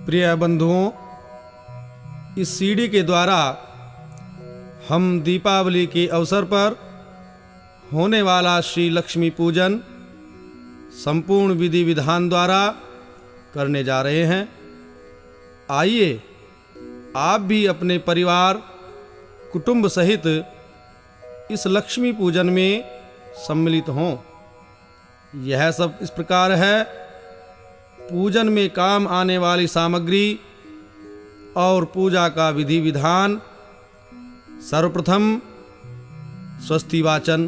प्रिय बंधुओं, इस सीडी के द्वारा हम दीपावली के अवसर पर होने वाला श्री लक्ष्मी पूजन संपूर्ण विधि विधान द्वारा करने जा रहे हैं। आइए आप भी अपने परिवार कुटुंब सहित इस लक्ष्मी पूजन में सम्मिलित हों। यह सब इस प्रकार है। पूजन में काम आने वाली सामग्री और पूजा का विधि विधान। सर्वप्रथम स्वस्ति वाचन,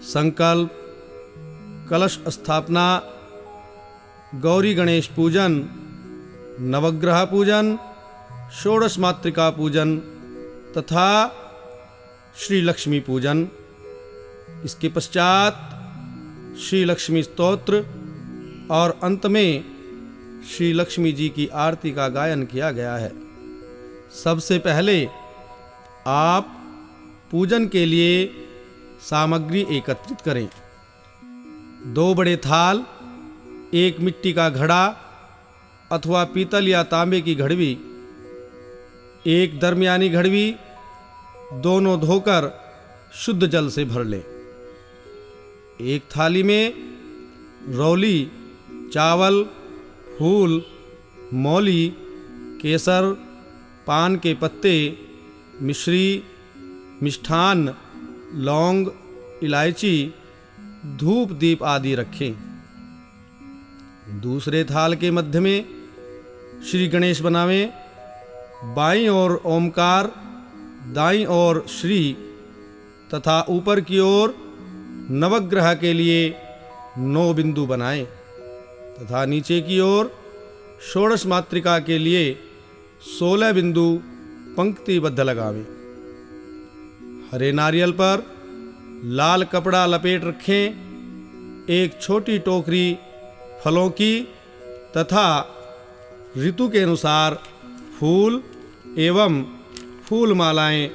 संकल्प, कलश स्थापना, गौरी गणेश पूजन, नवग्रह पूजन, षोडश मातृका पूजन तथा श्री लक्ष्मी पूजन। इसके पश्चात श्री लक्ष्मी स्तोत्र और अंत में श्री लक्ष्मी जी की आरती का गायन किया गया है। सबसे पहले आप पूजन के लिए सामग्री एकत्रित करें। 2 बड़े थाल, 1 मिट्टी का घड़ा अथवा पीतल या तांबे की घड़वी, 1 दरमियानी घड़वी, दोनों धोकर शुद्ध जल से भर लें। एक थाली में रौली, चावल, फूल, मौली, केसर, पान के पत्ते, मिश्री, मिष्ठान, लौंग, इलायची, धूप दीप आदि रखें। दूसरे थाल के मध्य में श्री गणेश बनावें। बाईं ओर ओमकार, दाईं ओर श्री तथा ऊपर की ओर नवग्रह के लिए 9 बिंदु बनाएं तथा नीचे की ओर षोडश मातृका के लिए 16 बिंदु पंक्तिबद्ध लगावें। हरे नारियल पर लाल कपड़ा लपेट रखें। 1 छोटी टोकरी फलों की तथा ऋतु के अनुसार फूल एवं फूल मालाएं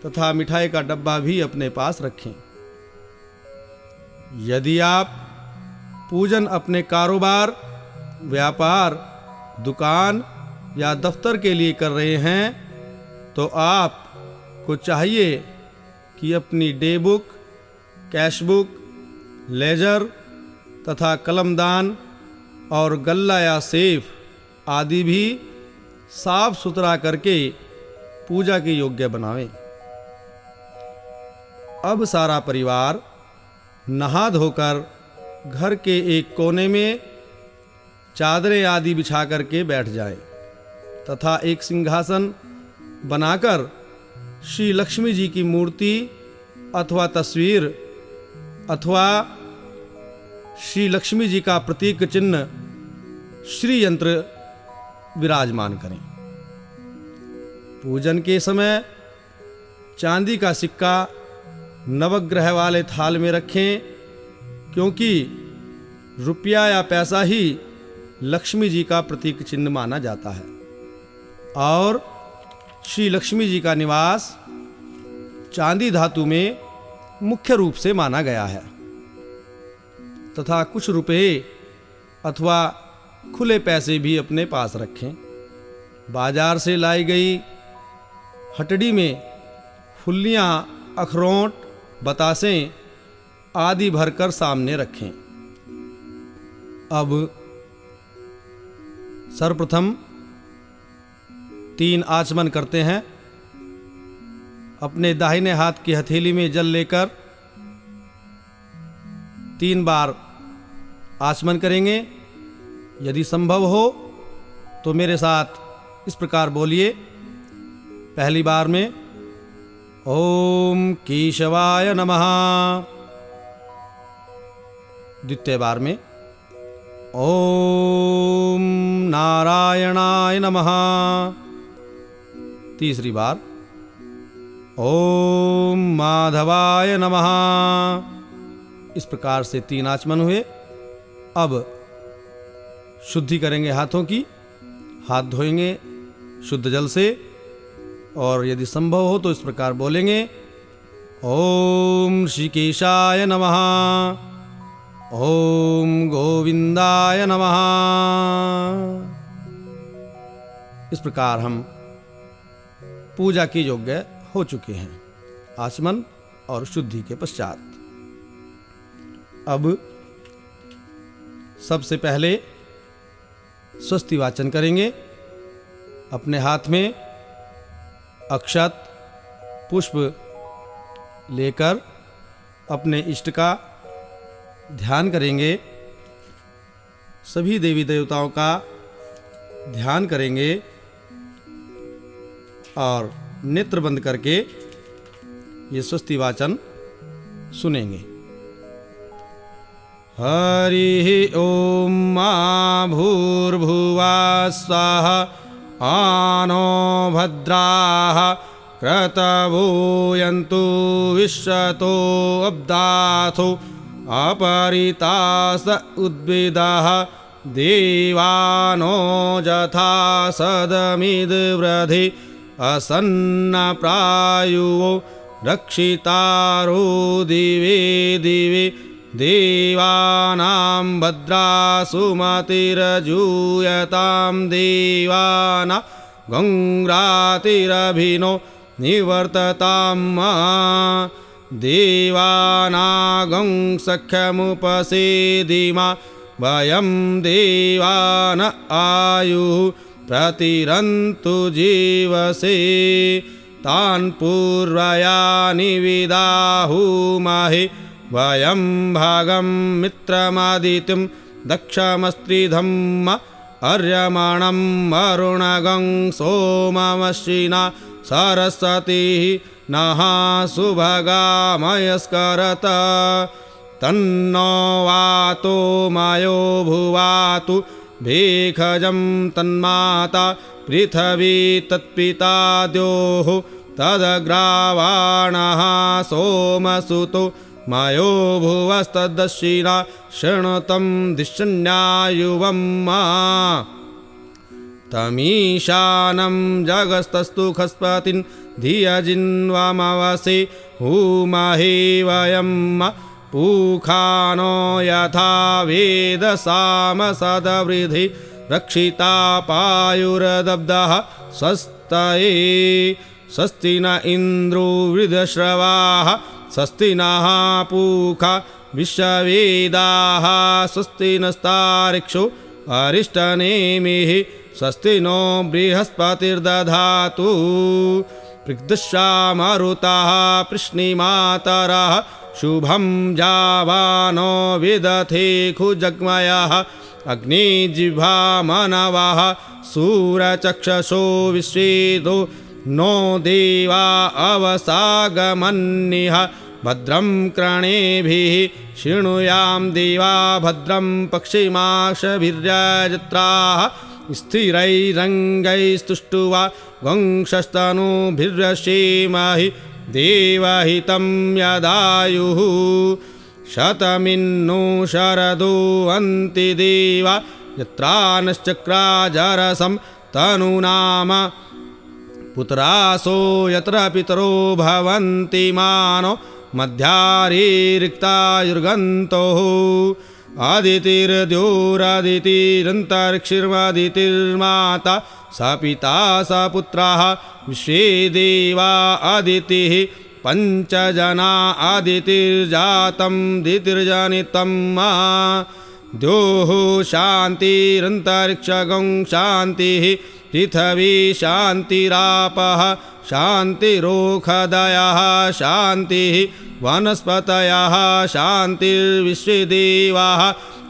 तथा मिठाई का डब्बा भी अपने पास रखें। यदि आप पूजन अपने कारोबार, व्यापार, दुकान या दफ्तर के लिए कर रहे हैं तो आपको चाहिए कि अपनी day book, cash book, ledger तथा कलमदान और गल्ला या सेफ आदि भी साफ सुथरा करके पूजा के योग्य बनावें। अब सारा परिवार नहा धोकर घर के एक कोने में चादरें आदि बिछा करके बैठ जाए तथा एक सिंहासन बनाकर श्री लक्ष्मी जी की मूर्ति अथवा तस्वीर अथवा श्री लक्ष्मी जी का प्रतीक चिन्ह श्री यंत्र विराजमान करें। पूजन के समय चांदी का सिक्का नवग्रह वाले थाल में रखें, क्योंकि रुपया या पैसा ही लक्ष्मी जी का प्रतीक चिन्ह माना जाता है और श्री लक्ष्मी जी का निवास चांदी धातु में मुख्य रूप से माना गया है तथा कुछ रुपए अथवा खुले पैसे भी अपने पास रखें। बाजार से लाई गई हटड़ी में फुल्लियाँ, अखरोट, बतासें आदि भरकर सामने रखें। अब सर्वप्रथम 3 आचमन करते हैं। अपने दाहिने हाथ की हथेली में जल लेकर 3 बार आचमन करेंगे। यदि संभव हो तो मेरे साथ इस प्रकार बोलिए। पहली बार में ओम केशवाय नमः, द्वितीय बार में ओम नारायणाय नमः, तीसरी बार ओम माधवाय नमः। इस प्रकार से 3 आचमन हुए। अब शुद्धि करेंगे हाथों की। हाथ धोएंगे शुद्ध जल से और यदि संभव हो तो इस प्रकार बोलेंगे ओम ऋषिकेशाय नमः, ओम गोविंदाय नमः। प्रकार हम पूजा के योग्य हो चुके हैं आचमन और शुद्धि के पश्चात। अब सबसे पहले स्वस्ति वाचन करेंगे। अपने हाथ में अक्षत पुष्प लेकर अपने इष्ट का ध्यान करेंगे। सभी देवी देवताओं का ध्यान करेंगे और नेत्र बंद करके ये स्वस्ति वाचन सुनेंगे। हरि ओम मा भूर्भुवः स्वः आनो भद्राः क्रतवो यन्तु विश्वतो अब्दाथो अपरितास उद्भिदाः देवानो यथा सदमिद्वृधि असन्नप्रायुवो रक्षितारो दिवे दिवे देवानां भद्रासुमतिरजूयतां देवाना गङ्गातिरभिनो निवर्ततां देवानागं सख्यमुपसेदिमा वयं देवान आयुः प्रतिरन्तु जीवसे तान् पूर्वयानि विदाहुमहि वयं भागं मित्रमादित्यं दक्षमस्त्रिधम् अर्यमणं वरुणगं सोममश्विना सरस्वतीः नः सुभगामयस्करत तन्नो वातो मयो भुवातु भेखजं तन्माता पृथिवी तत्पिता द्योः तदग्रावाणः सोमसुतो मयो भुवस्तदश्विना शृणुतं दिशन्यायुवं तमीशानं जगस्तस्तु खस्पतिं धियजिन्वमवसे हुमहि वयं पूखानो यथा वेदसामसदवृधि रक्षिता पायुरदब्धः स्वस्तये स्वस्ति न इन्द्रो वृधश्रवाः स्वस्ति नः पूखा विश्ववेदाः स्वस्ति नस्तारिक्षो अरिष्टनेमिः स्वस्ति नो बृहस्पतिर्दधातु पृग्दशामरुतः पृश्निमातरः शुभं जावानो विदथे खुजग्मयः अग्निजिह्वा मनवः सूरचक्षसो विश्वेदो नो देवा अवसागमन्निः भद्रं कर्णेभिः शृणुयाम देवा भद्रं पक्षिमाशभिर्यजत्राः स्थिरैरङ्गैस्तुष्टुवा वंशस्तनूभिर्यसेमहि देवहितं यदायुः शतमिन्नु शरदो अन्ति देवा यत्रानश्चक्राजरसं तनूनाम पुत्रासो यत्र पितरो भवन्ति मानो मध्यारिक्तायुर्गन्तोः आदितिर्द्योरादितिरन्तरिक्षिर्मादितिर्माता स पिता स पुत्रः विश्वे देवा आदितिः पञ्चजना आदितिर्जातं दितिर्जनितं द्योः शान्तिरन्तरिक्षगं शान्तिः पृथिवी शान्तिरापः शान्तिरोखदयः शान्तिः वनस्पतयः शान्तिर्विश्वेदेवाः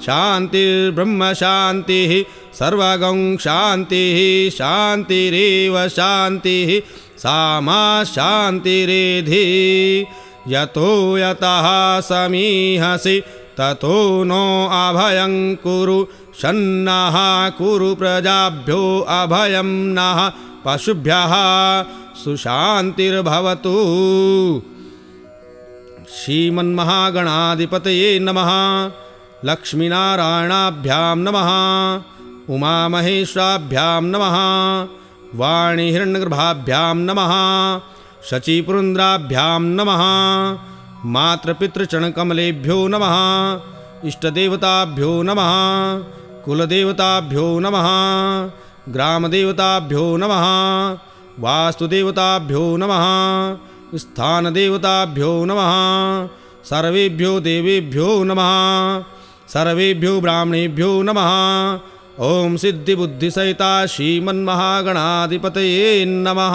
शान्तिर्ब्रह्म शान्तिः सर्वगं शान्तिः शान्तिरेव शान्तिः सामा शान्तिरेधि यतो यतः समीहसि ततो नो अभयं कुरु शन्नः कुरु प्रजाभ्यो अभयं नः पशुभ्यः सुशान्तिर्भवतु। श्रीमन्महागणाधिपतये नमः। लक्ष्मीनारायणाभ्यां नमः। उमामहेश्वराभ्यां नमः। वाणीहिरण्यगर्भाभ्यां नमः। शचीपुरन्द्राभ्यां नमः। मातृपितृचरणकमलेभ्यो नमः। इष्टदेवताभ्यो नमः। कुलदेवताभ्यो नमः। ग्रामदेवताभ्यो नमः, वास्तुदेवताभ्यो नमः, स्थानदेवताभ्यो नमः, सर्वेभ्यो देवेभ्यो नमः, सर्वेभ्यो ब्राह्मणेभ्यो नमः। ओम सिद्धिबुद्धिसहिता श्रीमन्महागणाधिपतये नमः।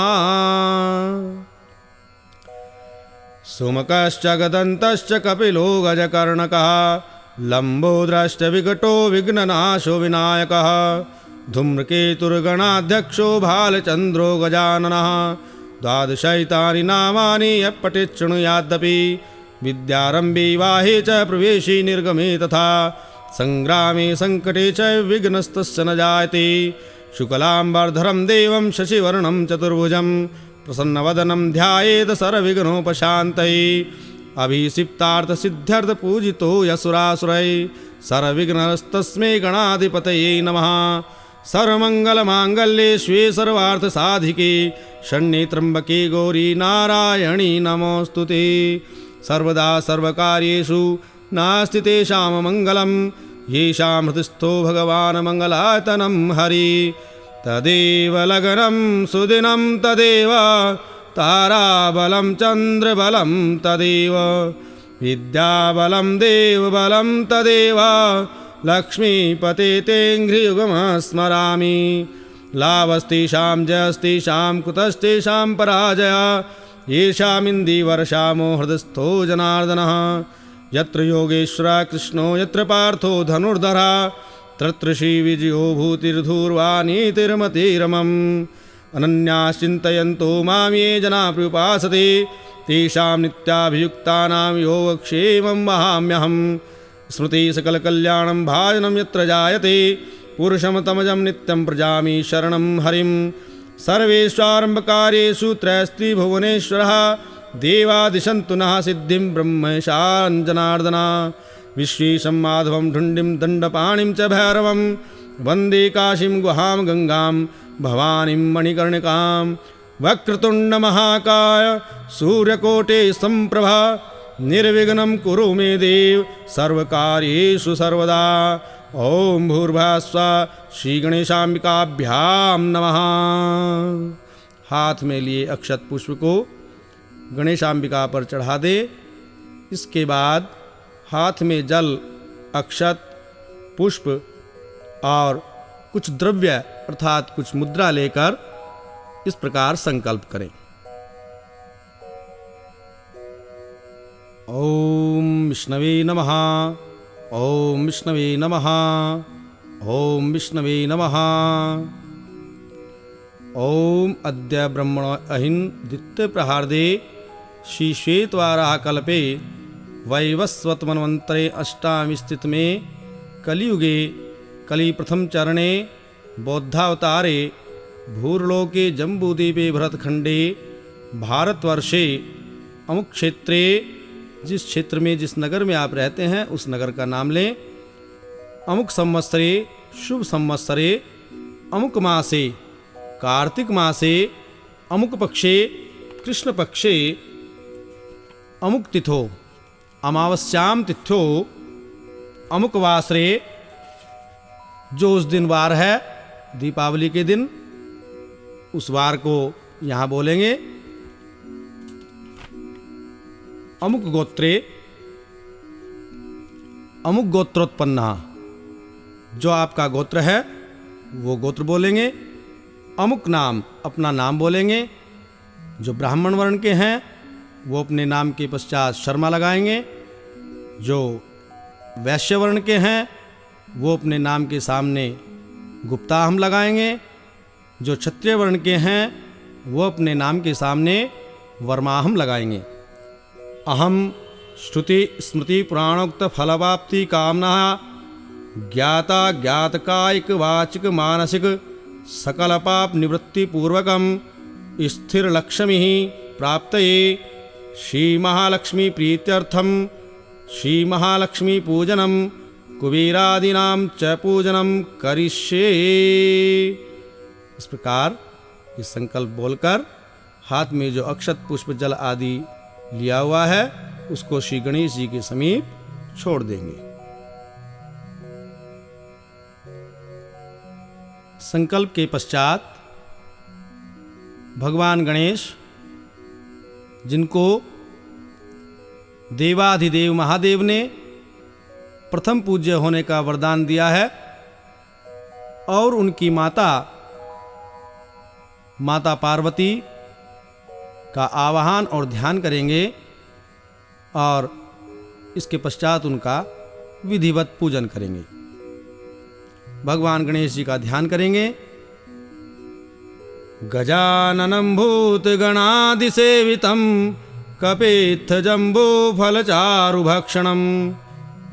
सुमुखश्च गदन्तश्च कपिलो गजकर्णकः, लम्बोदरश्च विकटो विघ्ननाशो विनायकः, धूम्रकेतुर्गणाध्यक्षो भालचन्द्रो गजाननः। द्वादशैतानि नामानि यः पठेत् शृणुयादपि, विद्यारम्भे वाहे च प्रवेशे निर्गमे तथा, संग्रामे संकटे च विघ्नस्तस्य न जायते। शुक्लाम्बरधरं देवं शशिवर्णं चतुर्भुजं, प्रसन्नवदनं ध्यायेत् सर्वविघ्नोपशान्तये। अभिषिप्तार्थसिद्ध्यर्थपूजितो यशुरासुरैः, सर्वविघ्नहस्तस्मै गणाधिपतये नमः। सर्वमङ्गलमाङ्गल्ये शिवे सर्वार्थसाधिके, शरण्ये त्र्यम्बके गौरी नारायणी नमोऽस्तुते। सर्वदा सर्वकार्येषु नास्ति तेषां मंगलं, येषां हृदयस्थो भगवान् मङ्गलायतनं हरि। तदेव लग्नं सुदिनं तदेव, ताराबलं चन्द्रबलं तदेव, विद्याबलं देवबलं तदेव, लक्ष्मीपते तेऽङ्घ्रियुगं स्मरामि। लाभस्तेषां जयस्तेषां कुतस्तेषां पराजय, येषामिन्दीवर्षामो हृदयस्थो जनार्दनः। यत्र योगेश्वरः कृष्णो यत्र पार्थो धनुर्धरः, तत्र श्रीविजयो भूतिर्धूर्वाणीतिर्मतिरमम्। अनन्याश्चिन्तयन्तो मां ये जनाः पर्युपासते, तेषां नित्याभियुक्तानां योगक्षेमं वहाम्यहम्। स्मृतिसकलकल्याणं भाजनं यत्र जायते, पुरुषमतमजं नित्यं प्रजामि शरणं हरिं। सर्वेष्वारम्भकार्येषु त्रयस्त्रिभुवनेश्वरः, देवादिशन्तु नः सिद्धिं ब्रह्मेशान् जनार्दना। विश्वेशं माधवं ढुण्डिं दण्डपाणिं च भैरवं, वन्दे काशीं गुहां गङ्गां भवानीं मणिकर्णिकां। वक्रतुण्डमहाकाय सूर्यकोटे सम्प्रभा, निर्विघ्नं कुरु मे देव सर्वकार्येषु सर्वदा। ओम भूर्भुवस्सुः श्रीगणेशाम्बिकाभ्यां नमः। हाथ में लिए अक्षत पुष्प को गणेशाम्बिका पर चढ़ा दे। इसके बाद हाथ में जल, अक्षत, पुष्प और कुछ द्रव्य अर्थात कुछ मुद्रा लेकर इस प्रकार संकल्प करें। ओम विष्णवे नमः, ओम विष्णवे नमः, ओम विष्णवे नमः। ओम अद्य ब्रह्मणो अहिं द्वितीय प्रहार्दे श्री श्वेतवाराह कल्पे वैवस्वत मन्वन्तरे अष्टामी स्थित में कलियुगे कलि प्रथम चरणे बौद्धावतारे भूर्लोके जम्बूद्वीपे भरतखंडे भारतवर्षे अमुक क्षेत्रे, जिस क्षेत्र में जिस नगर में आप रहते हैं उस नगर का नाम लें। अमुक संवत्सरे शुभ संवत्सरे अमुक मासे कार्तिक मासे अमुक पक्षे कृष्ण पक्षे अमुक तिथो अमावस्याम तिथ्यो अमुक वासरे, जो उस दिन वार है दीपावली के दिन, उस वार को यहाँ बोलेंगे। अमुक गोत्रे अमुक गोत्रोत्पन्न, जो आपका गोत्र है वो गोत्र बोलेंगे। अमुक नाम अपना नाम बोलेंगे। जो ब्राह्मण वर्ण के हैं वो अपने नाम के पश्चात शर्मा लगाएंगे। जो वैश्य वर्ण के हैं वो अपने नाम के सामने गुप्ताहम लगाएंगे। जो क्षत्रिय वर्ण के हैं वो अपने नाम के सामने वर्माहम लगाएंगे। अहम श्रुति स्मृति पुराणोक्त फलवाप्ति कामना ज्ञाता ज्ञातकायिक वाचिक मानसिक सकल पाप निवृत्ति पूर्वकम स्थिर लक्ष्मी प्राप्तये श्री महालक्ष्मी प्रीत्यर्थम श्री महालक्ष्मी पूजनम कुबेरादीनां च पूजनम करिष्ये। इस प्रकार ये संकल्प बोलकर हाथ में जो अक्षत पुष्प जल आदि लिया हुआ है उसको श्री गणेश जी के समीप छोड़ देंगे। संकल्प के पश्चात भगवान गणेश, जिनको देवाधिदेव महादेव ने प्रथम पूज्य होने का वरदान दिया है, और उनकी माता पार्वती का आवाहन और ध्यान करेंगे और इसके पश्चात उनका विधिवत पूजन करेंगे। भगवान गणेश जी का ध्यान करेंगे। गजाननं भूतगणादिसेवितं कपित्थजम्बूफलचारुभक्षणम्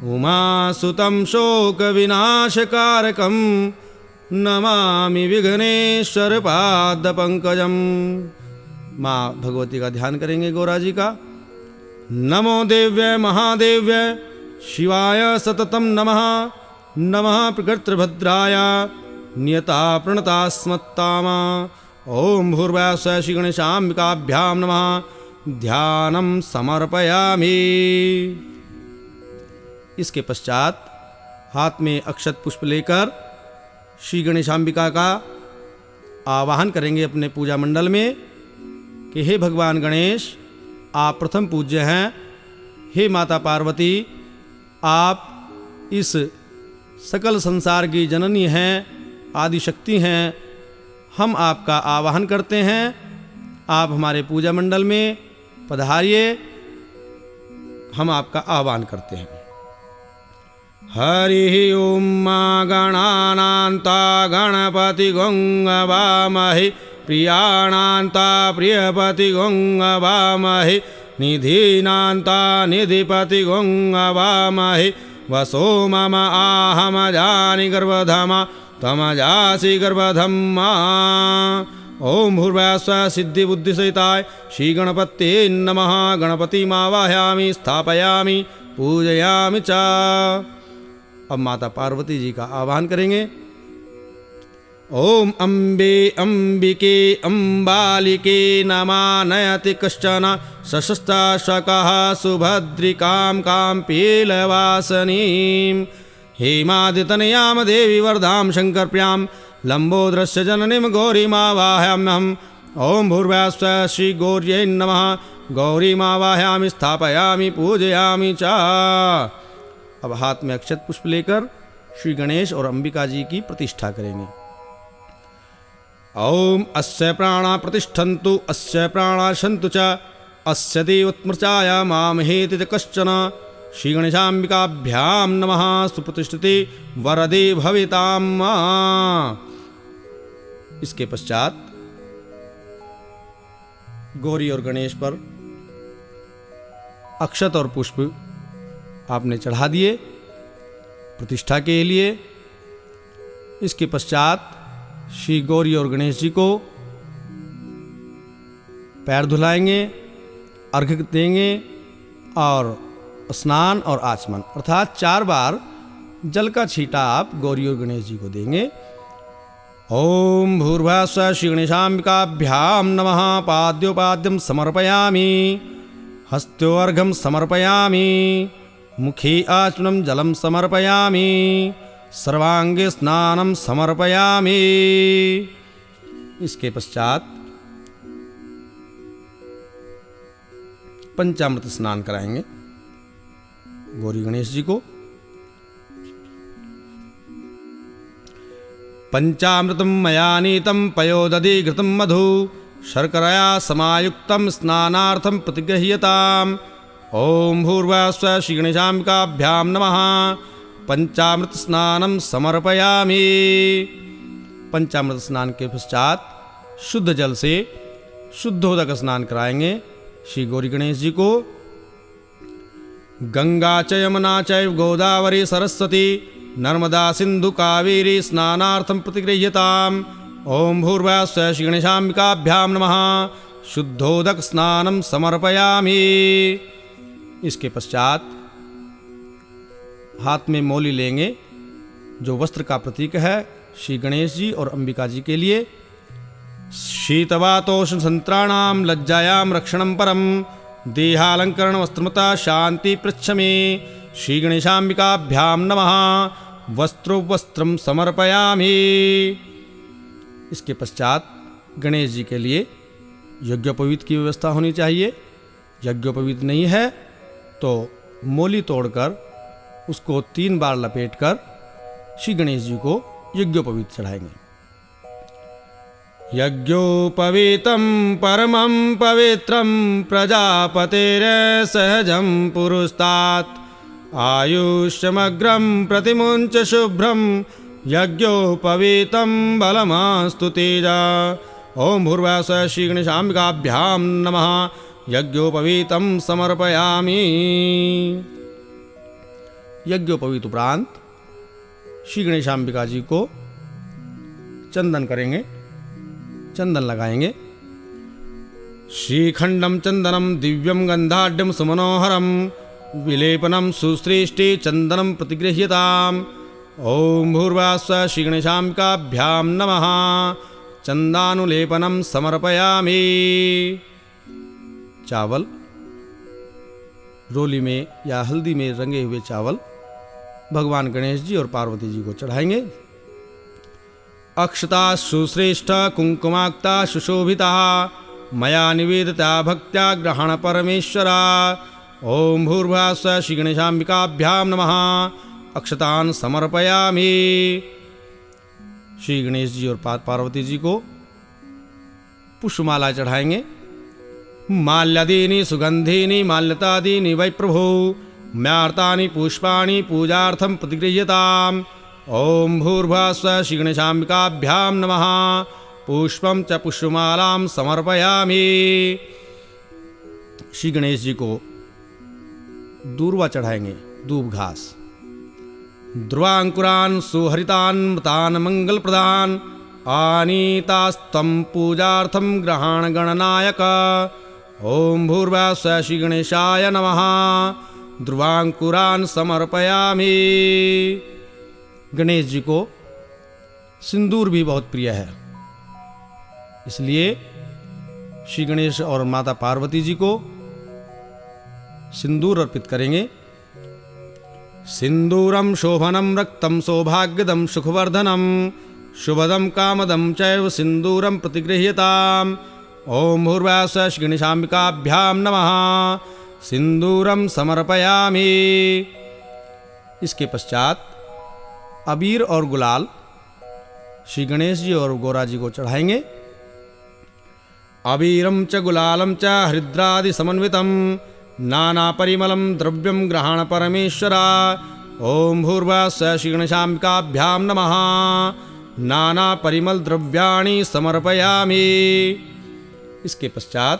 उमासुतं शोकविनाशकारकं नमामि विघ्नेश्वरपादपङ्कजम्। माँ भगवती का ध्यान करेंगे गौरा जी का। नमो देव्य महादेव्य शिवाय सततं नमः। नमः प्रकृतिभद्राय नियता प्रणता स्मत्तामा। ओम भूर्भुवः श्री गणेशाम्बिकाभ्यां नमः। ध्यानं समर्पयामि। इसके पश्चात हाथ में अक्षत पुष्प लेकर श्री गणेशाम्बिका का आवाहन करेंगे अपने पूजा मंडल में कि हे भगवान गणेश, आप प्रथम पूज्य हैं। हे माता पार्वती, आप इस सकल संसार की जननी हैं, आदि शक्ति हैं। हम आपका आवाहन करते हैं, आप हमारे पूजा मंडल में पधारिए। हम आपका आह्वान करते हैं। हरि ओम मा गणानान्ता गणपति गंगवामहि प्रियाणान्ता प्रियपति गंगवामहि निधीनान्ता निधिपति गंगवामहि वसो मम आहमजानि गर्भधमा तमजासि गर्भधम्मा। ओम भूर्भुवः सिद्धिबुद्धिसहिताय श्री गणपते नमः। गणपतिमावाहयामि स्थापयामि पूजयामि च। अब माता पार्वती जी का आह्वान करेंगे। ओम अम्बे अम्बिके अम्बालिके नमानयति कश्चन सशस्त्रशकः सुभद्रिकां काम्पीलवासनीं हेमादितनयां देवी वरदां शङ्करप्रियां लम्बोदरस्य जननीं गौरीमावाहयाम्यहम्। ओम भूर्भुवः श्री गौर्यै नमः। गौरीमावाहयामि स्थापयामि पूजयामि च। अब हाथ में अक्षत पुष्प लेकर श्री गणेश और अंबिका जी की प्रतिष्ठा करेंगे। ओम अस्य प्राणा प्रतिष्ठन्तु अस्य प्राणा सन्तु च अस्य देवत्मर्चाय मामहेति च कश्चन। श्री गणेशाम्बिकाभ्यां नमः। सुप्रतिष्ठिते वरदे भवितां मां। इसके पश्चात गौरी और गणेश पर अक्षत और पुष्प आपने चढ़ा दिए प्रतिष्ठा के लिए। इसके पश्चात श्री गौरी और गणेश जी को पैर धुलाएंगे, अर्घ्य देंगे और स्नान और आचमन अर्थात 4 बार जल का छींटा आप गौरी और गणेश जी को देंगे। ओम भूर्भुवः श्री गणेशाम्बिकाभ्यां नमः। पाद्योपाद्यं समर्पयामि हस्त्योर्घ्यं समर्पयामि मुखे आचमनं जलं समर्पयामि सर्वांगे स्नानं समर्पयामि। इसके पश्चात पंचामृत स्नान कराएंगे गौरी गणेश जी को। पंचामृतं मया नीतं पयोदधि घृतं मधु शर्करया समायुक्तं स्नानार्थं प्रतिगृह्यताम्। ओम भूर्भुवः श्री गणेशाम्बिकाभ्यां नमः। पंचामृत स्नानं समर्पयामि। पंचामृत स्नान के पश्चात शुद्ध जल से शुद्धोदक स्नान कराएंगे श्री गौरी गणेश जी को। गंगा च यमुना चैव गोदावरी सरस्वती नर्मदा सिंधु कावेरी स्नानार्थं प्रतिगृह्यताम्। ओम भूर्भुवः श्री गणेशाम्बिकाभ्यां नमः। शुद्धोदक स्नानं समर्पयामि। इसके पश्चात हाथ में मौली लेंगे जो वस्त्र का प्रतीक है श्री गणेश जी और अंबिका जी के लिए। शीतवातोष्ण संत्राणां लज्जायां रक्षणं परम देहालंकरण वस्त्रमता शांति पृच्छमे। श्री गणेशाम्बिकाभ्यां नमः। वस्त्रोपवस्त्रं समर्पयामि। इसके पश्चात गणेश जी के लिए यज्ञोपवीत की व्यवस्था होनी चाहिए। यज्ञोपवीत नहीं है तो मोली तोड़कर उसको 3 बार लपेटकर श्री गणेश जी को यज्ञोपवीत चढ़ाएंगे। यज्ञोपवीतं परमं पवित्रं प्रजापतेर्सहजं पुरुस्तात् आयुष्यमग्रं प्रतिमुञ्च शुभ्रं यज्ञोपवीतं बलमास्तु तेजा। ओम भूर्भुवः श्री गणेशाम्बिकाभ्यां नमः। यज्ञोपवीतं समर्पयामि। यज्ञोपवीत उपरांत श्री गणेशाम्बिका जी को चंदन करेंगे, चंदन लगाएंगे। श्रीखंडम चंदनम दिव्यम गंधाढ्यम सुमनोहरम विलेपनम सुश्रेष्ठे चंदनम प्रतिगृह्यताम्। ओम भूर्भुवः श्री गणेशाम्बिकाभ्यां नमः। चंदानुलेपनम समर्पयामि। चावल रोली में या हल्दी में रंगे हुए चावल भगवान गणेश जी और पार्वती जी को चढ़ाएंगे। अक्षता सुश्रेष्ठ कुंकुमाक्ता सुशोभिता मया निवेदिता भक्त्या ग्रहण परमेश्वरा। ओम भूर्भुवः श्री गणेशाम्बिकाभ्यां नमः। अक्षतान् समर्पयामि। श्री गणेश जी और पार्वती जी को पुष्पमाला चढ़ाएंगे। माल्यादीनि सुगंधीनि माल्यतादीनि वै प्रभो म्यार्तानि पुष्पाणि पूजार्थं प्रतिगृह्यताम्। ओम भूर्भुवः श्री गणेशाम्बिकाभ्यां नमः। पुष्पं च पुष्पमालां समर्पयामि। श्री गणेश जी को दूर्वा चढ़ाएंगे, दूब घास। ध्रुवांकुरान् सुहरितान् मृतान् मंगलप्रदान् आनीतास्तं पूजार्थं ग्रहण गणनायक। ओम भूर्भुवः श्री गणेशाय नमः। ध्रुवांकुरान् समर्पयामि। गणेश जी को सिंदूर भी बहुत प्रिय है, इसलिए श्री गणेश और माता पार्वती जी को सिंदूर अर्पित करेंगे। सिंदूरम शोभनम रक्तम सौभाग्यदम सुखवर्धनम शुभदम कामदम चैव सिंदूरम प्रतिगृह्यताम्। ओम भूर्भुवः श्री गणेशाम्बिकाभ्यां नमः। सिंदूरम समर्पयामि। इसके पश्चात अबीर और गुलाल श्री गणेश जी और गौरा जी को चढ़ाएंगे। अबीरम च गुलालम च हरिद्रादि समन्वितम नाना परिमलम द्रव्यम ग्रहण परमेश्वरा। ओम भूर्भुवः श्री गणेशाम्बिकाभ्यां नमः। नाना परिमल द्रव्याणि समर्पयामि। इसके पश्चात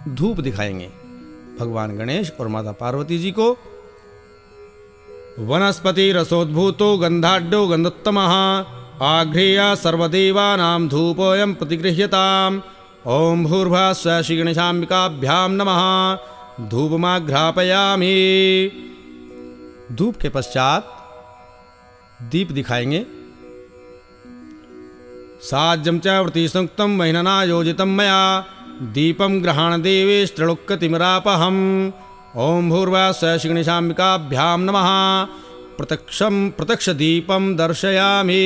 धूप दिखाएंगे भगवान गणेश और माता पार्वती जी को। वनस्पति रसोद्भूतो गंधाढ्यो गंधोत्तमः आघ्रेय सर्वदेवानां धूपोऽयं प्रतिगृह्यताम्। ओम भूर्भुवः श्री गणेशाम्बिकाभ्यां नमः। धूपमाघ्रापयामि। धूप के पश्चात दीप दिखाएंगे। साज्यं च वृतिसंयुक्तं वह्निना योजितं मया दीपं ग्रहण देवेशत्रिलोक्यतिमिरापहम्। ओम भूर्भुवः श्री गणेशाम्बिकाभ्यां नमः। प्रत्यक्ष दीपम दर्शयामि।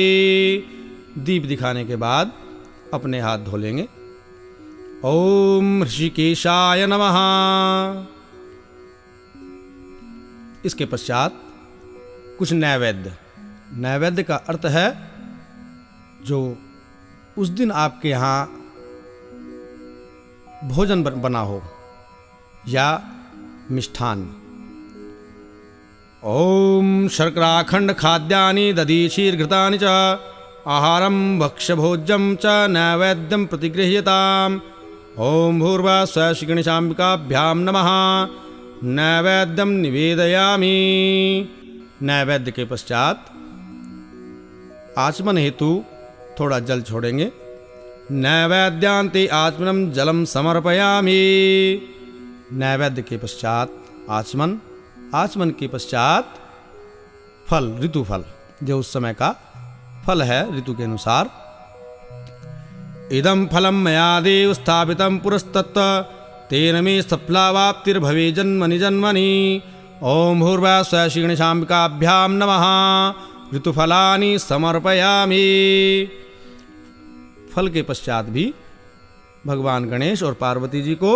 दीप दिखाने के बाद अपने हाथ धो लेंगे। ओम ऋषिकेशाय नमः। इसके पश्चात कुछ नैवेद्य। नैवेद्य का अर्थ है जो उस दिन आपके यहाँ भोजन बना हो या मिष्ठान। ओम शर्कराखंड खाद्यानि दधीचीर्घृतानि च आहारं भक्ष्यभोज्यं च नैवेद्यं प्रतिगृह्यताम्। ओम भूर्भुवः श्री गणेशाम्बिकाभ्यां नमः। नैवेद्यं निवेदयामि। नैवेद्य के पश्चात आचमन हेतु थोड़ा जल छोड़ेंगे। नैवेद्यांते आचमनम जलम समर्पयामि। नैवेद्य के पश्चात आचमन, आचमन के पश्चात फल, ऋतु फल जो उस समय का फल है ऋतु के अनुसार। इदं फलं मया देव स्थापितं पुरस्तत्त तेन मे सफलावाप्तिर्भवे जन्मनि जन्मनि। ओम भूर्भुवः श्री गणेशाम्बिकाभ्यां नमः। ऋतुफलानि समर्पयामि। फल के पश्चात भी भगवान गणेश और पार्वती जी को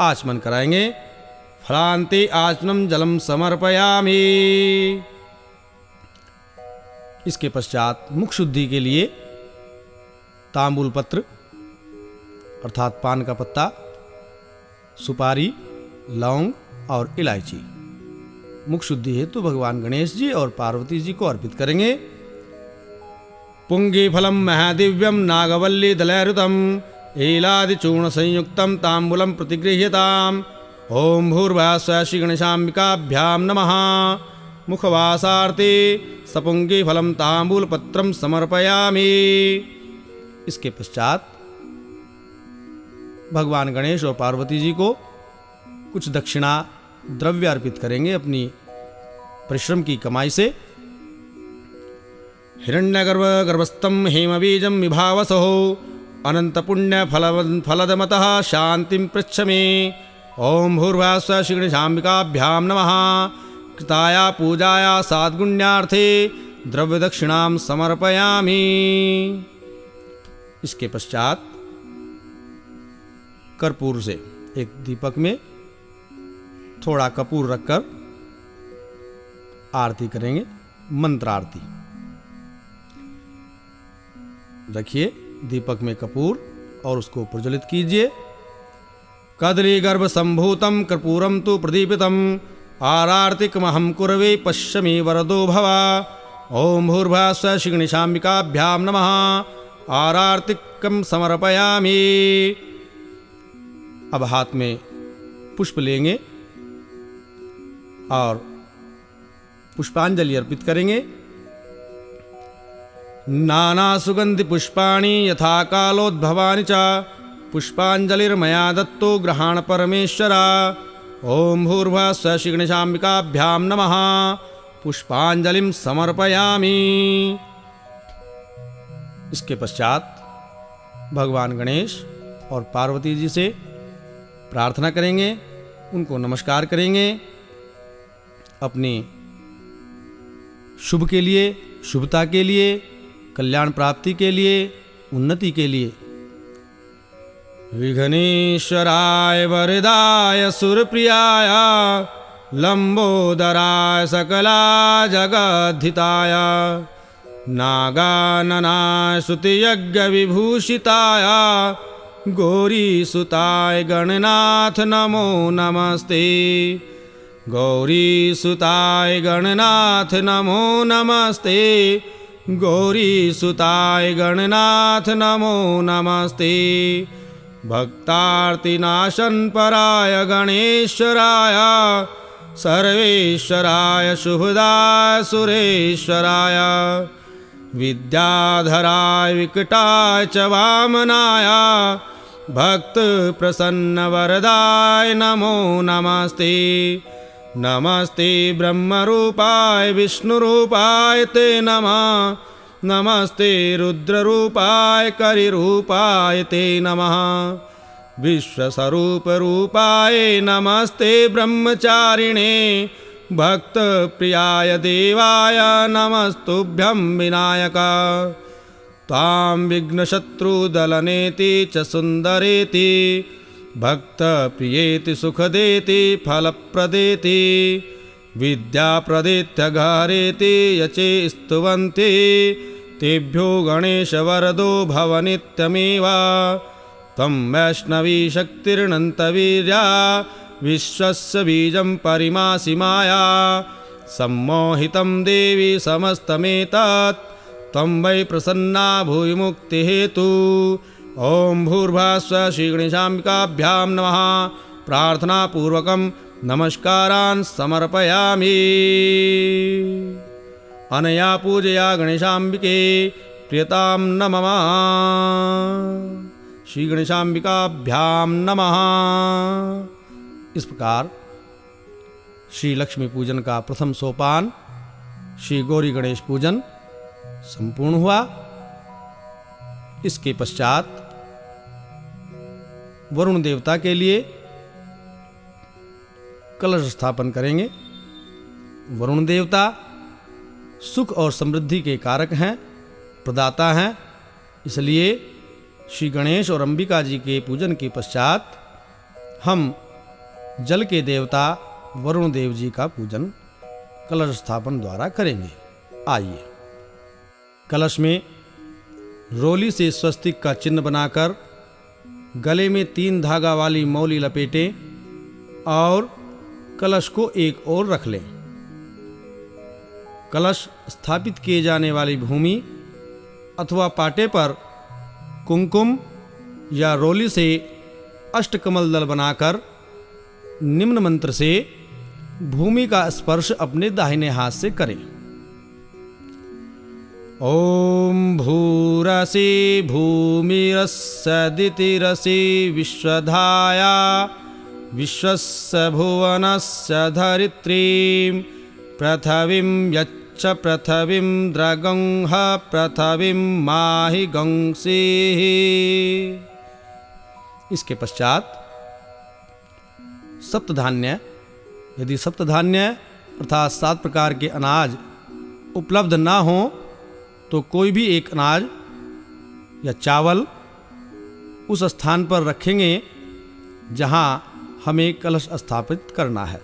आचमन कराएंगे। फलांते आचमनम जलम समर्पयामि। इसके पश्चात मुख शुद्धि के लिए तांबूल पत्र अर्थात पान का पत्ता, सुपारी, लौंग और इलायची मुख शुद्धि हेतु भगवान गणेश जी और पार्वती जी को अर्पित करेंगे। पुंगी फलम महादिव्यम नागवल्ली दलैरुतम एलादि चूर्ण संयुक्तम तांबूलम प्रतिगृह्यताम। ओम भूर्भुवः श्री गणेशाम्बिकाभ्याम नमः। मुखवासार्थे सपुंगी फलम तांबूल पत्रम समर्पयामि। इसके पश्चात भगवान गणेश और पार्वती जी को कुछ दक्षिणा द्रव्य अर्पित करेंगे अपनी परिश्रम की कमाई से। हिरण्यगर्भ गर्भस्थम हेमबीजम विभावसो अनंत पुण्य फलदमतः शांतिं पृच्छमे। ओम भूर्भुवः श्री गणेशाम्बिकाभ्याम नमः। कृताया पूजाया साद्गुण्यार्थे द्रव्य दक्षिणाम समर्पयामि। इसके पश्चात कर्पूर से एक दीपक में थोड़ा कपूर रखकर आरती करेंगे, मंत्र आरती। रखिए दीपक में कपूर और उसको प्रज्वलित कीजिए। कदली गर्भ संभूतम कर्पूरम तु प्रदीपितम आरार्तिकमहं कुरवे पश्यमि वरदो भव। ओम भूर्भुवः श्री गणेशाम्बिकाभ्याम नमः। आरार्तिकम समर्पयामि। अब हाथ में पुष्प लेंगे और पुष्पांजलि अर्पित करेंगे। नाना सुगंधि पुष्पाणि यथा कालोद्भवानि च पुष्पांजलिर्मया दत्तो गृहाण परमेश्वरा। ओम भूर्भुवः श्री गणेशाम्बिकाभ्याम नमः। पुष्पांजलिं समर्पयामि। इसके पश्चात भगवान गणेश और पार्वती जी से प्रार्थना करेंगे, उनको नमस्कार करेंगे। अपनी शुभ के लिए, शुभता के लिए, कल्याण प्राप्ति के लिए, उन्नति के लिए। विघ्नेश्वराय वरदाय सुरप्रियाय लंबोदराय सकला जगद्धिताय नागाननाय श्रुतियज्ञ विभूषिताय गौरीसुताय गणनाथ नमो नमस्ते। गौरीसुताय गणनाथ नमो नमस्ते। गौरीसुताय गणनाथ नमो नमस्ते। भक्तार्तिनाशन पराय गणेश्वराय सर्वेश्वराय शुभदाय सुरेश्वराय विद्याधराय विकटाय च वामनाय भक्त प्रसन्न वरदाय नमो नमस्ते। नमस्ते ब्रह्मरूपाय विष्णुरूपाय ते नमः। नमस्ते रुद्ररूपाय करिरूपाय ते नमः। विश्वस्वरूपरूपाय नमस्ते ब्रह्मचारिणे भक्तप्रियाय देवाय नमस्तुभ्यं विनायक। तां विघ्नशत्रुदलनेति च सुन्दरेति भक्तप्रियेति सुखदेति फलप्रदेति विद्याप्रदेत्यघारेति यचे स्तुवन्ति तेभ्यो गणेशवरदो भव नित्यमेव। त्वं वैष्णवी शक्तिरनन्तवीर्या विश्वस्य बीजं परिमासि माया सम्मोहितं देवी समस्तमेतत् त्वं वै प्रसन्ना भूय मुक्तिहेतु। ओम भूर्भुवः श्री गणेशाम्बिकाभ्यां नमः। प्रार्थनापूर्वकं नमस्कारान् समर्पयामि। अनया पूजया गणेशाम्बिके प्रियतां नमः। श्री गणेशाम्बिकाभ्यां नमः। इस प्रकार श्री लक्ष्मी पूजन का प्रथम सोपान श्री गौरी गणेश पूजन संपूर्ण हुआ। इसके पश्चात वरुण देवता के लिए कलश स्थापन करेंगे। वरुण देवता सुख और समृद्धि के कारक हैं, प्रदाता हैं, इसलिए श्री गणेश और अंबिका जी के पूजन के पश्चात हम जल के देवता वरुण देव जी का पूजन कलश स्थापन द्वारा करेंगे। आइए, कलश में रोली से स्वस्तिक का चिन्ह बनाकर गले में 3 धागा वाली मौली लपेटें और कलश को एक ओर रख लें। कलश स्थापित किए जाने वाली भूमि अथवा पाटे पर कुमकुम या रोली से अष्टकमल दल बनाकर निम्न मंत्र से भूमि का स्पर्श अपने दाहिने हाथ से करें। ओम भूरसी भूमिरस्सदितिरसि विश्वधाया विश्वस्य भुवनस्य धरित्रीं पृथिवीं यच्च पृथिवीं द्रगंह पृथिवीं माहि गंसीः। इसके पश्चात सप्तधान्य, यदि सप्तधान्य अर्थात 7 प्रकार के अनाज उपलब्ध ना हो तो कोई भी एक अनाज या चावल उस स्थान पर रखेंगे जहां हमें कलश स्थापित करना है।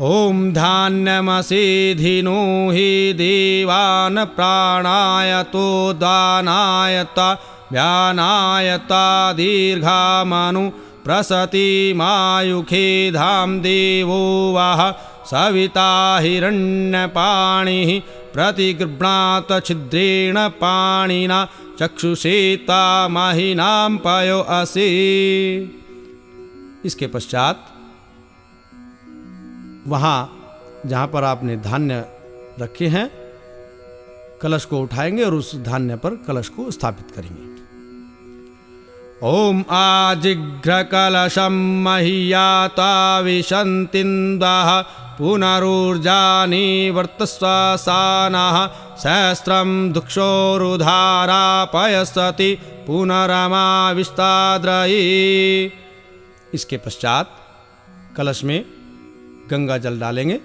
ओम धान्यमसीधिनो हि देवान् प्राणायतो दानायता व्यानायता दीर्घामनु प्रसति मायुखे धाम देवो वः सविता हिरण्यपाणिः प्रतिगृह्णात छिद्रेण पाणिना चक्षुषेता महिनां पयो असि। इसके पश्चात वहाँ जहाँ पर आपने धान्य रखे हैं कलश को उठाएंगे और उस धान्य पर कलश को स्थापित करेंगे। ओम आजिघ्र कलशं मह्याता विशन्तिन्दः पुनरुर्जानि वर्तस्वसानः सहस्रं दुक्षोरुधारापयसति पुनरमाविष्टाद्रयी। इसके पश्चात कलश में गंगा जल डालेंगे।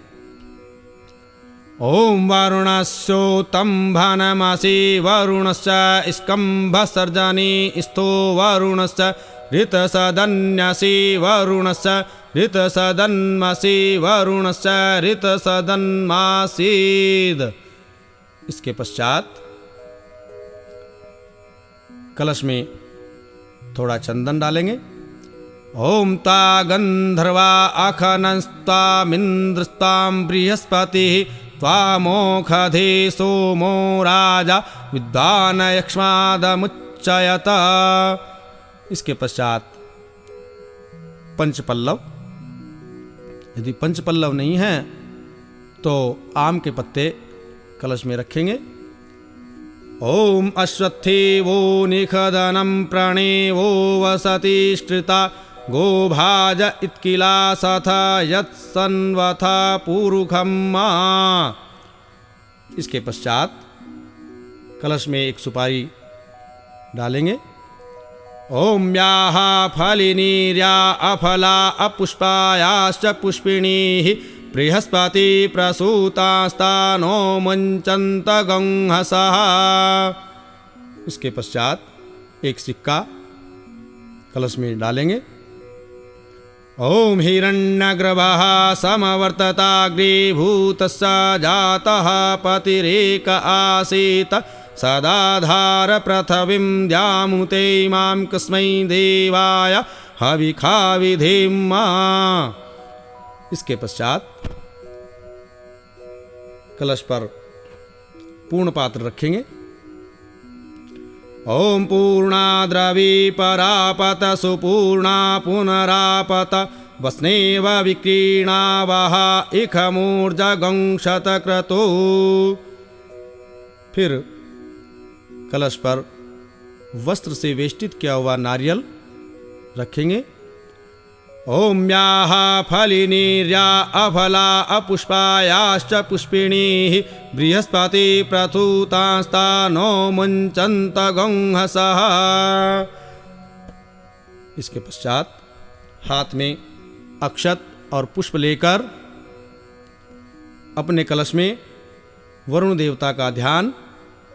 ओम वरुणस्योतम्भनमसि वरुणस्य स्कम्भसर्जनी स्थो वरुणस्य ऋतसदन्यसि वरुणस्य ऋतसदन्मसि वरुणस्य ऋतसदन्मासीद। इसके पश्चात कलश में थोड़ा चंदन डालेंगे। ओम ता गंधर्वा अखनस्तामिन्द्रस्तां बृहस्पतिः त्वामोखधे सोमो राजा विद्वान् यक्ष्मादमुच्चयत। इसके पश्चात पंचपल्लव, यदि पंचपल्लव नहीं है तो आम के पत्ते कलश में रखेंगे। ओम अश्वत्थेवो निखदनं प्रणेवो वसतिष्ठिता गोभाज इत्किला सथ यत्सन्वथ पूरुखम। इसके पश्चात कलश में एक सुपारी डालेंगे। ओम याः फलिनीर्या अफला अपुष्पायाश्च पुष्पिणीः बृहस्पति प्रसूतास्तानो मुञ्चन्त गंहसः। इसके पश्चात एक सिक्का कलश में डालेंगे। ओम हिरण्यगर्भः समवर्तताग्रीभूतस्य जातः पतिरेक आसीत् सदाधार पृथिवीं द्यामुते मां कस्मै देवाय हविखा विधेम। इसके पश्चात कलश पर पूर्ण पात्र रखेंगे। ओम पूर्णा द्रवी परापत सुपूर्णा पुनरापत वस्नेव विक्रीणा वह इखमूर्जगंशत क्रतु। फिर कलश पर वस्त्र से वेष्टित किया हुआ नारियल रखेंगे। ओम याः फलिनीर्या अफला अपुष्पायाश्च पुष्पिणीः बृहस्पति प्रसूतास्तानो मुञ्चन्त गंहसः। इसके पश्चात हाथ में अक्षत और पुष्प लेकर अपने कलश में वरुण देवता का ध्यान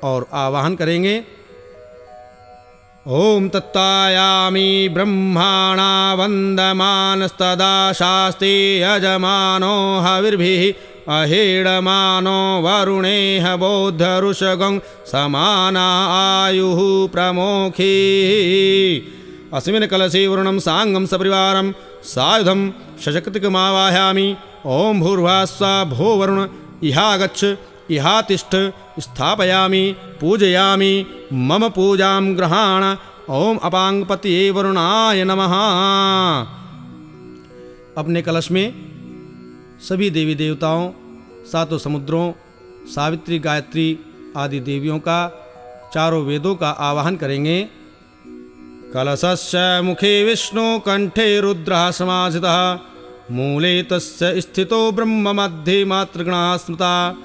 और आवाहन करेंगे। ॐ तत्तायामि ब्रह्माणा वन्दमानस्तदा शास्ति यजमानो हविर्भिः अहीडमानो वरुणेह बोद्धऋषगं समाना आयुः प्रमोखी। अस्मिन् कलशे वरुणं साङ्गं सपरिवारं सायुधं शशक्तिकमावाहयामि। ॐ भूर्भुवस्सुवः भो वरुण इहागच्छ इहातिष्ठ स्थापयामि पूजयामि मम पूजां गृहाण। ॐ अपाङ्गपतये वरुणाय नमः। अपने कलश में सभी देवी देवताओं, सातों समुद्रों, सावित्री, गायत्री आदि देवियों का, चारों वेदों का आवाहन करेंगे। कलशस्य मुखे विष्णु कंठे रुद्रः समासितः मूले तस्य स्थितो ब्रह्म मध्ये मातृगणा स्मृता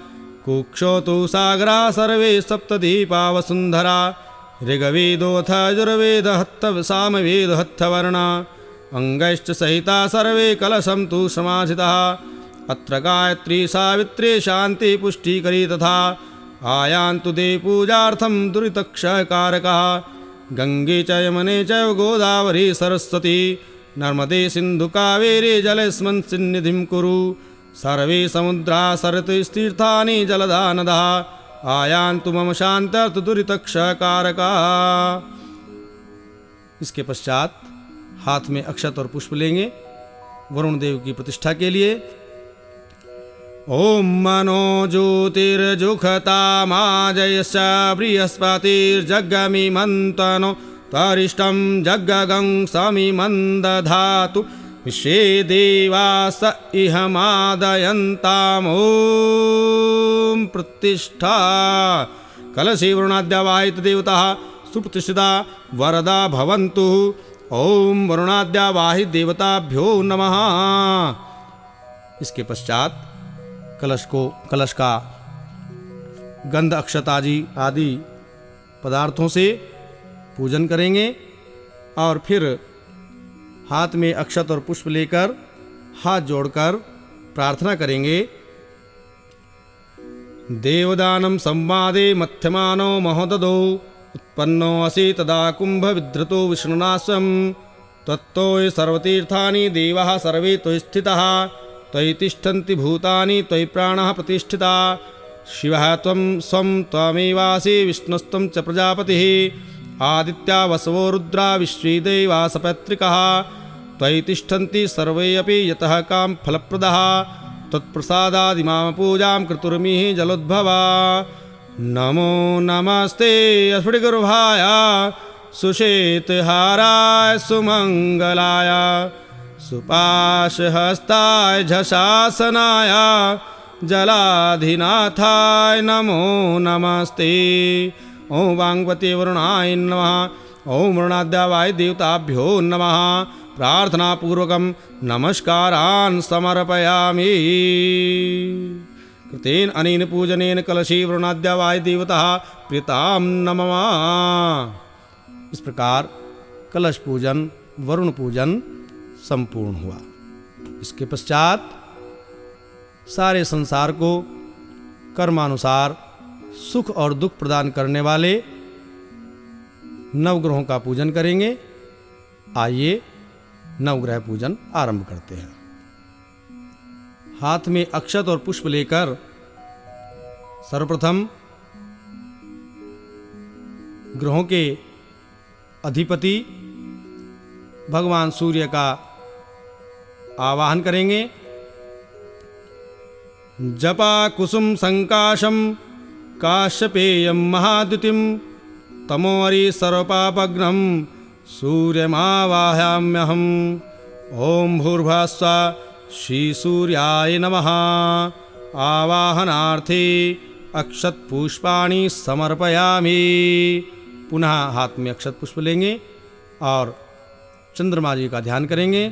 कुक्षो तु सागरा सर्वे सप्तदीपा वसुन्धरा ऋग्वेदोऽथ यजुर्वेद सामवेद हत्थवर्ण अंगैश्च सहिता सर्वे कलशं तु समासितः अत्र गायत्री सावित्री शान्ति पुष्टिकरी तथा आयान्तु ते पूजार्थं दुरितक्षयकारकः गंगे च यमुने च गोदावरी सरस्वती नर्मदे सिन्धु कावेरी जलेऽस्मिन् सन्निधिं कुरु सर्वे समुद्रा सरस्वतीतीर्थानि जलदा नदः आयान्तु मम शान्त्यर्थ दुरितक्षयकारका। इसके पश्चात हाथ में अक्षत और पुष्प लेंगे वरुण देव की प्रतिष्ठा के लिए। ओम मनो ज्योतिर्जुखतामाजयश्च बृहस्पतिर्जग्गमिमन्तनो तरिष्टं जग्गगं समिमन्दधातु विश्वे देवास इहमादयन्ताम्। ॐ प्रतिष्ठा। कलशे वरुणाद्यावाहित देवताः सुप्रतिष्ठिता वरदा भवन्तु। ओम वरुणाद्यावाहित देवताभ्यो नमः। इसके पश्चात कलश का गंध अक्षत आदि पदार्थों से पूजन करेंगे और फिर हाथ में अक्षत और पुष्प लेकर हाथ जोड़कर प्रार्थना करेंगे। देवदानं संवादे मध्यमानो महोदधौ उत्पन्नो असि तदा कुंभ विधृतो विष्णुनाशं तत्तो सर्वतीर्थानि देवाः सर्वे त्वयि स्थिताः त्वयि तिष्ठन्ति भूतानि त्वयि प्राणः प्रतिष्ठिता शिवः त्वं स्वं त्वमेवासि विष्णुस्त्वं च प्रजापतिः आदित्या वसवो रुद्रा विश्वे देवा सपत्रिकः त्वयि तिष्ठन्ति सर्वे अपि यतः काम फलप्रदः तत्प्रसादादिमां पूजां कृतुर्मिः जलोद्भवा। नमो नमस्ते अस्फुटिगर्भाय सुश्वेतहाराय सुमंगलाय सुपाशहस्ताय झशासनाय जलाधिनाथाय नमो नमस्ते। ओं वाङ्मते वरुणाय नमः। ओं वरुणाद्यावाहित देवताभ्यो नमः। प्रार्थनापूर्वकं नमस्कारान् समर्पयामि। कृतेन अनेन पूजनेन कलशे वरुणाद्यावाहित देवताः प्रीतां नमः। इस प्रकार कलश पूजन वरुण पूजन संपूर्ण हुआ। इसके पश्चात सारे संसार को कर्मानुसार सुख और दुख प्रदान करने वाले नवग्रहों का पूजन करेंगे। आइए नवग्रह पूजन आरंभ करते हैं। हाथ में अक्षत और पुष्प लेकर सर्वप्रथम ग्रहों के अधिपति भगवान सूर्य का आवाहन करेंगे। जपा कुसुम संकाशम काश्यपेयं महाद्युतिं तमोरि सर्वपापघ्नं सूर्यमावाहयाम्यहम्। ओं भूर्भुवस्सुवः श्रीसूर्याय नमः। आवाहनार्थे अक्षतपुष्पाणि समर्पयामि। पुनः हाथ में अक्षत पुष्प लेंगे और चंद्रमा जी का ध्यान करेंगे।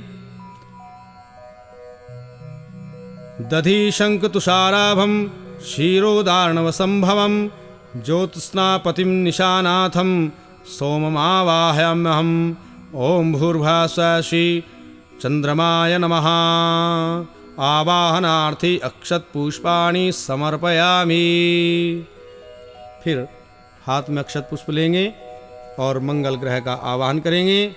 दधि शंख तुषाराभं क्षीरोदार्णवसंभवं ज्योत्स्नापतिं निशानाथं सोममावाहयाम्यहम्। ओं भूर्भुवस्सुवः श्री चंद्रमाय नमः। आवाहनार्थे अक्षतपुष्पाणि समर्पयामि। फिर हाथ में अक्षत पुष्प लेंगे और मंगल ग्रह का आवाहन करेंगे।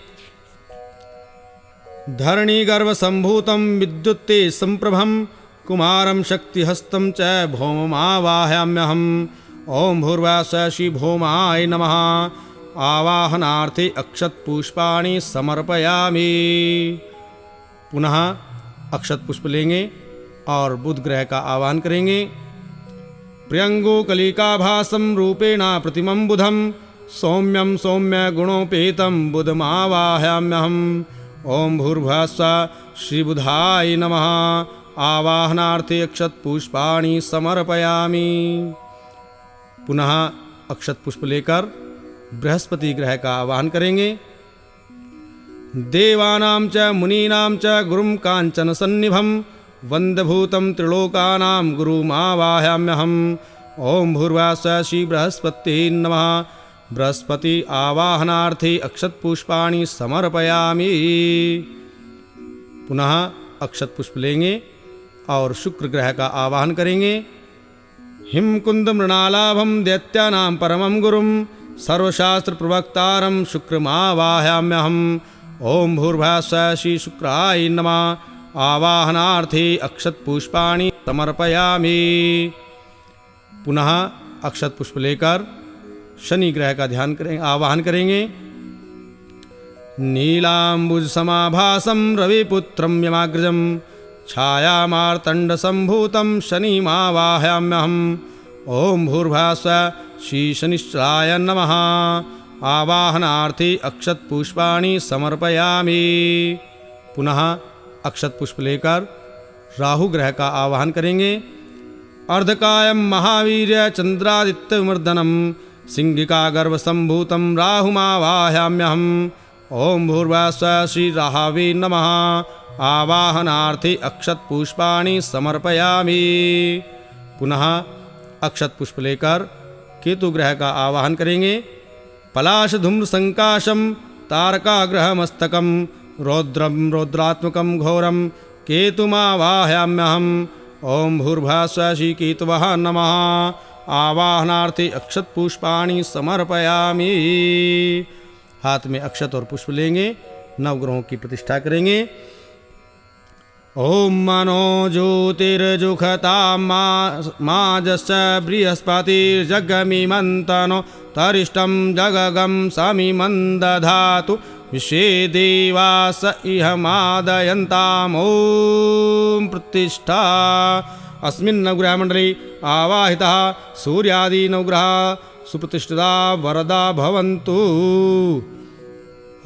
धरणी गर्भ संभूतं विद्युत्ते संप्रभं कुमारं शक्तिहस्तं च भौममावाहयाम्यहम्। ओम भूर्भुवः श्री भौमाय नमः। आवाहनार्थे अक्षत पुष्पाणि समर्पयामि। पुनः अक्षत पुष्प लेंगे और बुध ग्रह का आवाहन करेंगे। प्रियंगो कलिकाभासं रूपेण प्रतिमं बुधं सौम्यं सौम्य गुणोपेतं बुधमावाहयाम्यहम्। ओम भूर्भुवः श्री बुधाय नमः। आवाहनार्थे अक्षत पुष्पाणि समर्पयामि। पुनः अक्षत पुष्प लेकर बृहस्पति ग्रह का आवाहन करेंगे। देवानां च मुनीनां च गुरुं काञ्चन सन्निभं वन्दभूतं त्रिलोकानां गुरुमावाहयाम्यहम्। ओम भूर्भुवः श्री बृहस्पते नमः। बृहस्पति आवाहनार्थे अक्षत पुष्पाणि समर्पयामि। पुनः अक्षत पुष्प लेंगे और शुक्र ग्रह का आवाहन करेंगे। हिमकुंद मृणालाभं दैत्यानां परमं गुरुं सर्वशास्त्र प्रवक्तारं शुक्रमावाहयाम्यहम्। ओम भूर्भुवः श्री शुक्राय नमः। आवाहनार्थे अक्षत पुष्पाणि समर्पयामि। पुनः अक्षत पुष्प लेकर शनि ग्रह का आवाहन करेंगे। नीलांबुज समाभासं रविपुत्रं यमाग्रजं छायामार्तंड संभूतं शनिमावाहयाम्यहम्। ओम भूर्भुवः श्री शनिश्चराय नमः। आवाहनार्थे अक्षत पुष्पाणि समर्पयामि। पुनः अक्षत पुष्प लेकर राहु ग्रह का आवाहन करेंगे। अर्धकायं महावीर्य चंद्रादित्यमर्दनं सिंहिका गर्भ संभूतं राहुमावाहयाम्यहम्। ओम भूर्भुवः श्री राहवे नमः। आवाहनार्थे अक्षत पुष्पाणि समर्पयामि। पुनः अक्षत पुष्प लेकर केतु ग्रह का आवाहन करेंगे। पलाश धूम्र संकाशं तारकाग्रहमस्तकं रौद्रं रौद्रात्मकं घोरं केतुमावाहयाम्यहम्। ओम भूर्भुवः श्री केतवः नमः। आवाहनार्थे अक्षत पुष्पाणि समर्पयामि। हाथ में अक्षत और पुष्प लेंगे, नवग्रहों की प्रतिष्ठा करेंगे। ओम मनो ज्योतिर्जुखता माजस्य बृहस्पतिर्जगमिमन्तनो तरिष्टं जगगं समिमं दधातु विश्वे देवास इह मादयन्ताम्। ओम प्रतिष्ठा। अस्मिन् नवग्रहमण्डले आवाहितः सूर्यादि नवग्रहाः सुप्रतिष्ठिता वरदा भवन्तु।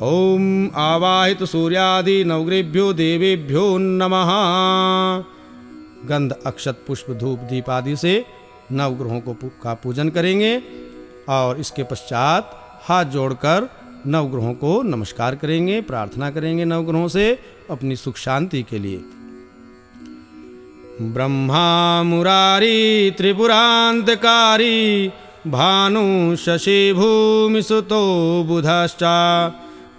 ओम आवाहित सूर्यादि नवग्रहेभ्यो देवेभ्यो नमः। गंध अक्षत पुष्प धूप दीप आदि से नवग्रहों का पूजन करेंगे और इसके पश्चात हाथ जोड़कर नवग्रहों को नमस्कार करेंगे, प्रार्थना करेंगे नवग्रहों से अपनी सुख शांति के लिए। ब्रह्मा मुरारी त्रिपुरांतकारी भानु शशि भूमि सुतो बुधश्च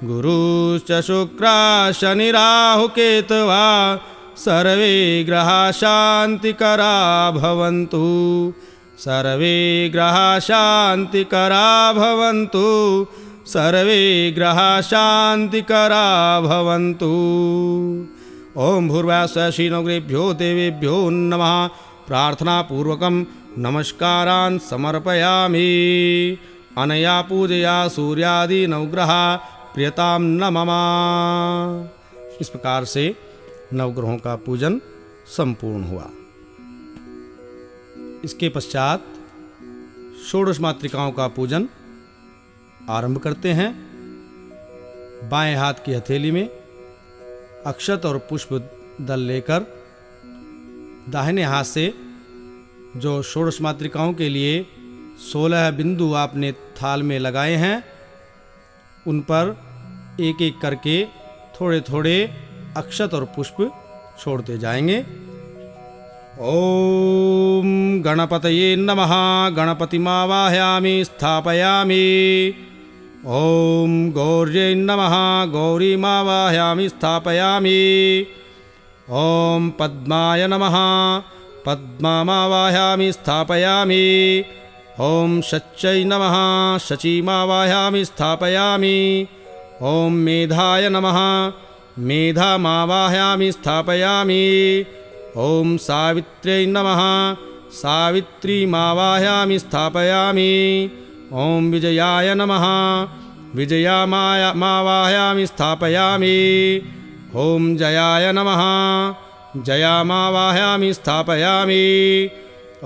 गुरुश्च शुक्रा शनि राहु केतवा सर्वे ग्रहा शांतिकरा भवन्तु। सर्वे ग्रहा शांतिकरा भवन्तु। सर्वे ग्रहा शांतिकरा भवन्तु। ओम भूर्भुवः श्री नवग्रहेभ्यो देवेभ्यो नमः। प्रार्थना पूर्वकं नमस्कारान् समर्पयामि। अनया पूजया सूर्यादि नवग्रहा प्रियताम न मम। इस प्रकार से नवग्रहों का पूजन संपूर्ण हुआ। इसके पश्चात षोडश मातृकाओं का पूजन आरंभ करते हैं। बाएं हाथ की हथेली में अक्षत और पुष्प दल लेकर दाहिने हाथ से जो षोडश मातृकाओं के लिए 16 बिंदु आपने थाल में लगाए हैं उन पर एक एक करके थोड़े थोड़े अक्षत और पुष्प छोड़ते जाएंगे। ओम गणपतये नमः। गणपतिमावाहयामि स्थापयामि। ओम गौर्यै नमः। गौरीमावाहयामि स्थापयामि। ओम पद्माय नमः। पद्मामावाहयामि स्थापयामि। ॐ शच्यै नमः शचीमावाहयामि स्थापयामि। ॐ मेधाय नमः मेधामावाहयामि स्थापयामि। ॐ सावित्र्यै नमः सावित्रीमावाहयामि स्थापयामि। ॐ विजयाय नमः विजयामावाहयामि स्थापयामि। ॐ जयाय नमः जयामावाहयामि स्थापयामि।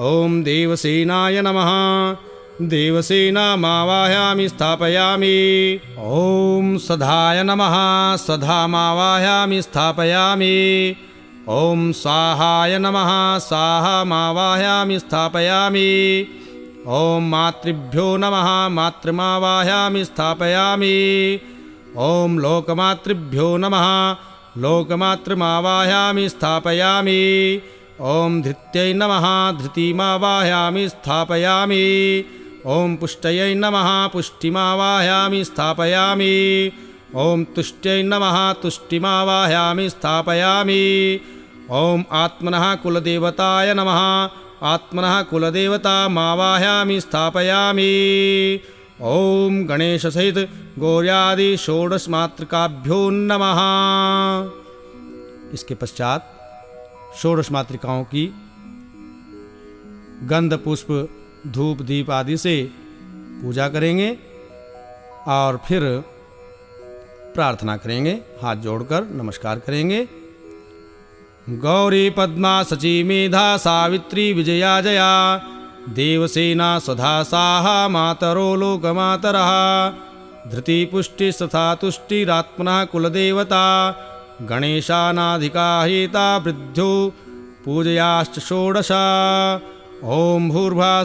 ॐ देवसेनाय नमः देवसेनामावाहयामि स्थापयामि। ॐ सधाय नमः सधामावाहयामि स्थापयामि। ॐ स्वाहाय नमः स्वाहामावाहयामि स्थापयामि। ॐ मातृभ्यो नमः मातृमावाहयामि स्थापयामि। ॐ लोकमातृभ्यो नमः लोकमातृमावाहयामि स्थापयामि। ॐ धृत्यै नमः धृतिमावाहयामि स्थापयामि। ॐ पुष्टयै नमः पुष्टिमावाहयामि स्थापयामि। ॐ तुष्ट्यै नमः तुष्टिमावाहयामि स्थापयामि। ॐ आत्मनः कुलदेवताय नमः आत्मनः कुलदेवतामावाहयामि स्थापयामि। ॐ गणेश सहित गौर्यादि षोडश मातृकाभ्यो नमः। इसके पश्चात षोडश मातृकाओं की गंध पुष्प धूप दीप आदि से पूजा करेंगे और फिर प्रार्थना करेंगे। हाथ जोड़कर नमस्कार करेंगे। गौरी पद्मा सची मेधा सावित्री विजया जया देवसेना स्वधा साहा मातरो लोकमातरः धृति पुष्टि तथा तुष्टिरात्मनः कुलदेवता गणेशानाधिका हेता वृद्धो पूजयाश्च षोडश। ॐ भूर्भुवः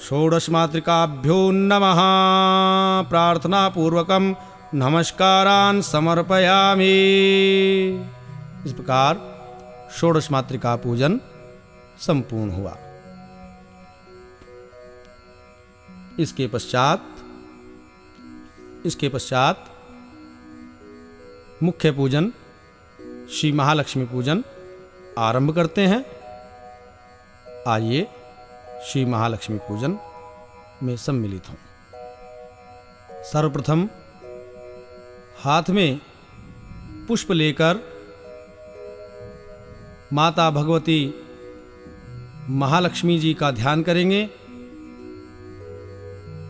षोडश मातृकाभ्यो नमः। प्रार्थना पूर्वकं नमस्कारान् समर्पयामि। इस प्रकार षोडश मातृका पूजन संपूर्ण हुआ। इसके पश्चात मुख्य पूजन श्री महालक्ष्मी पूजन आरंभ करते हैं। आइए श्री महालक्ष्मी पूजन में सम्मिलित हों। सर्वप्रथम हाथ में पुष्प लेकर माता भगवती महालक्ष्मी जी का ध्यान करेंगे।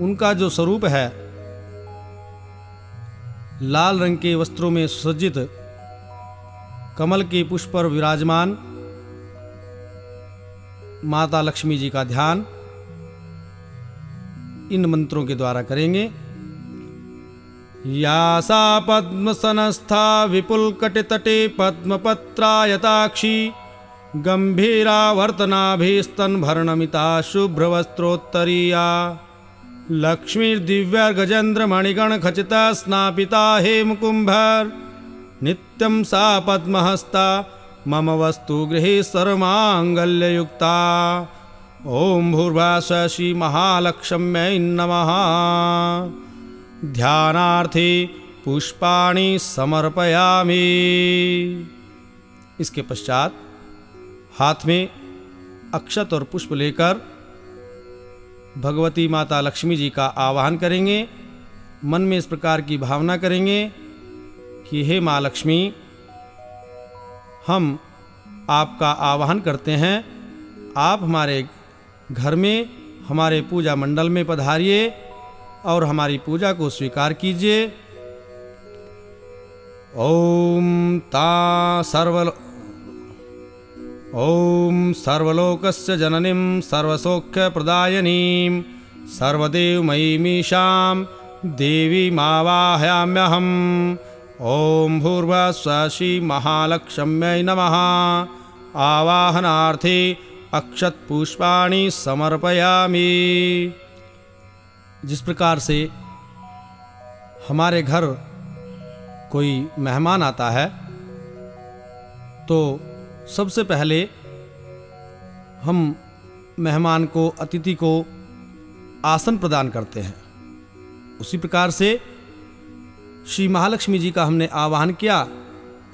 उनका जो स्वरूप है लाल रंग के वस्त्रों में सुसज्जित कमल के पुष्प पर विराजमान माता लक्ष्मी जी का ध्यान इन मंत्रों के द्वारा करेंगे। या सा पद्मसनस्था विपुलकटितटे पद्मपत्रायताक्षी गंभीरा वर्तनाभिस्तनभरणमिता शुभ्रवस्त्रोत्तरीया लक्ष्मीर्दिव्यर्गजेन्द्रमणिगणखचिता स्नापिता हेमकुम्भर नित्यं सा पद्महस्ता मम वस्तु गृहे सर्वमाङ्गल्ययुक्ता। ॐ भूर्भुवः श्री महालक्ष्म्यै नमः। ध्यानार्थे पुष्पाणि समर्पयामि। इसके पश्चात हाथ में अक्षत और पुष्प लेकर भगवती माता लक्ष्मी जी का आवाहन करेंगे। मन में इस प्रकार की भावना करेंगे कि हे माँ लक्ष्मी, हम आपका आवाहन करते हैं। आप हमारे घर में हमारे पूजा मंडल में पधारिए और हमारी पूजा को स्वीकार कीजिए। ॐ सर्वलोकस्य जननीं सर्वसौख्यप्रदायिनीं सर्वदेवमयीमीशां देवीमावाहयाम्यहम्। ॐ भूर्भुवः श्री महालक्ष्म्यै नमः। आवाहनार्थे अक्षतपुष्पाणि समर्पयामि। जिस प्रकार से हमारे घर कोई मेहमान आता है तो सबसे पहले हम मेहमान को अतिथि को आसन प्रदान करते हैं। उसी प्रकार से श्री महालक्ष्मी जी का हमने आवाहन किया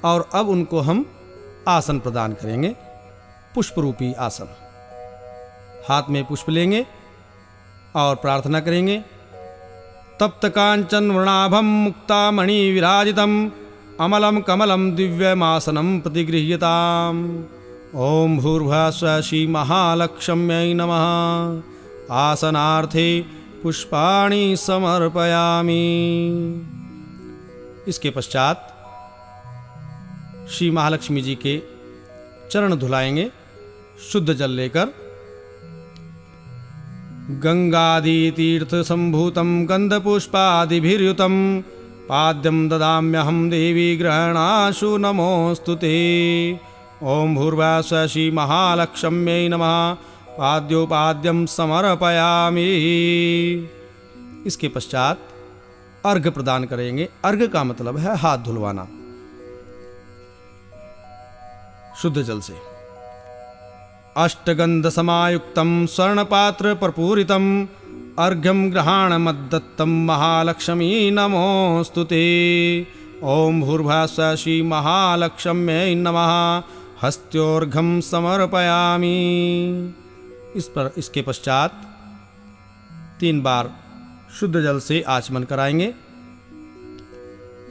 और अब उनको हम आसन प्रदान करेंगे, पुष्प रूपी आसन। हाथ में पुष्प लेंगे, और प्रार्थना करेंगे। तप्त कांचन वर्णाभम मुक्तामणि विराजितम अमलम कमलम दिव्यमासनम प्रतिगृह्यताम। ओम भूर्भुवः श्री महालक्ष्म्यै नमः। आसनार्थे पुष्पाणि समर्पयामि। इसके पश्चात श्री महालक्ष्मी जी के चरण धुलाएंगे शुद्ध जल लेकर। गंगादि तीर्थ संभूतं गंधपुष्पादिभिर्युतं पाद्यं ददाम्यहं देवी ग्रहणाशु नमोस्तुते। ओम भूर्भुवः श्री महालक्ष्म्यै नमः। पाद्योपाद्यं समर्पयामि। इसके पश्चात अर्घ्य प्रदान करेंगे। अर्घ्य का मतलब है हाथ धुलवाना शुद्ध जल से। अष्टगंध समायुक्तं स्वर्णपात्र प्रपूरितं अर्घ्यं गृहाणमद्दत्तं महालक्ष्मी नमोस्तुते। ओम भूर्भुवः श्री महालक्ष्म्यै नमः। हस्त्योर्घ्यं समर्पयामि। इसके पश्चात 3 बार शुद्ध जल से आचमन कराएंगे।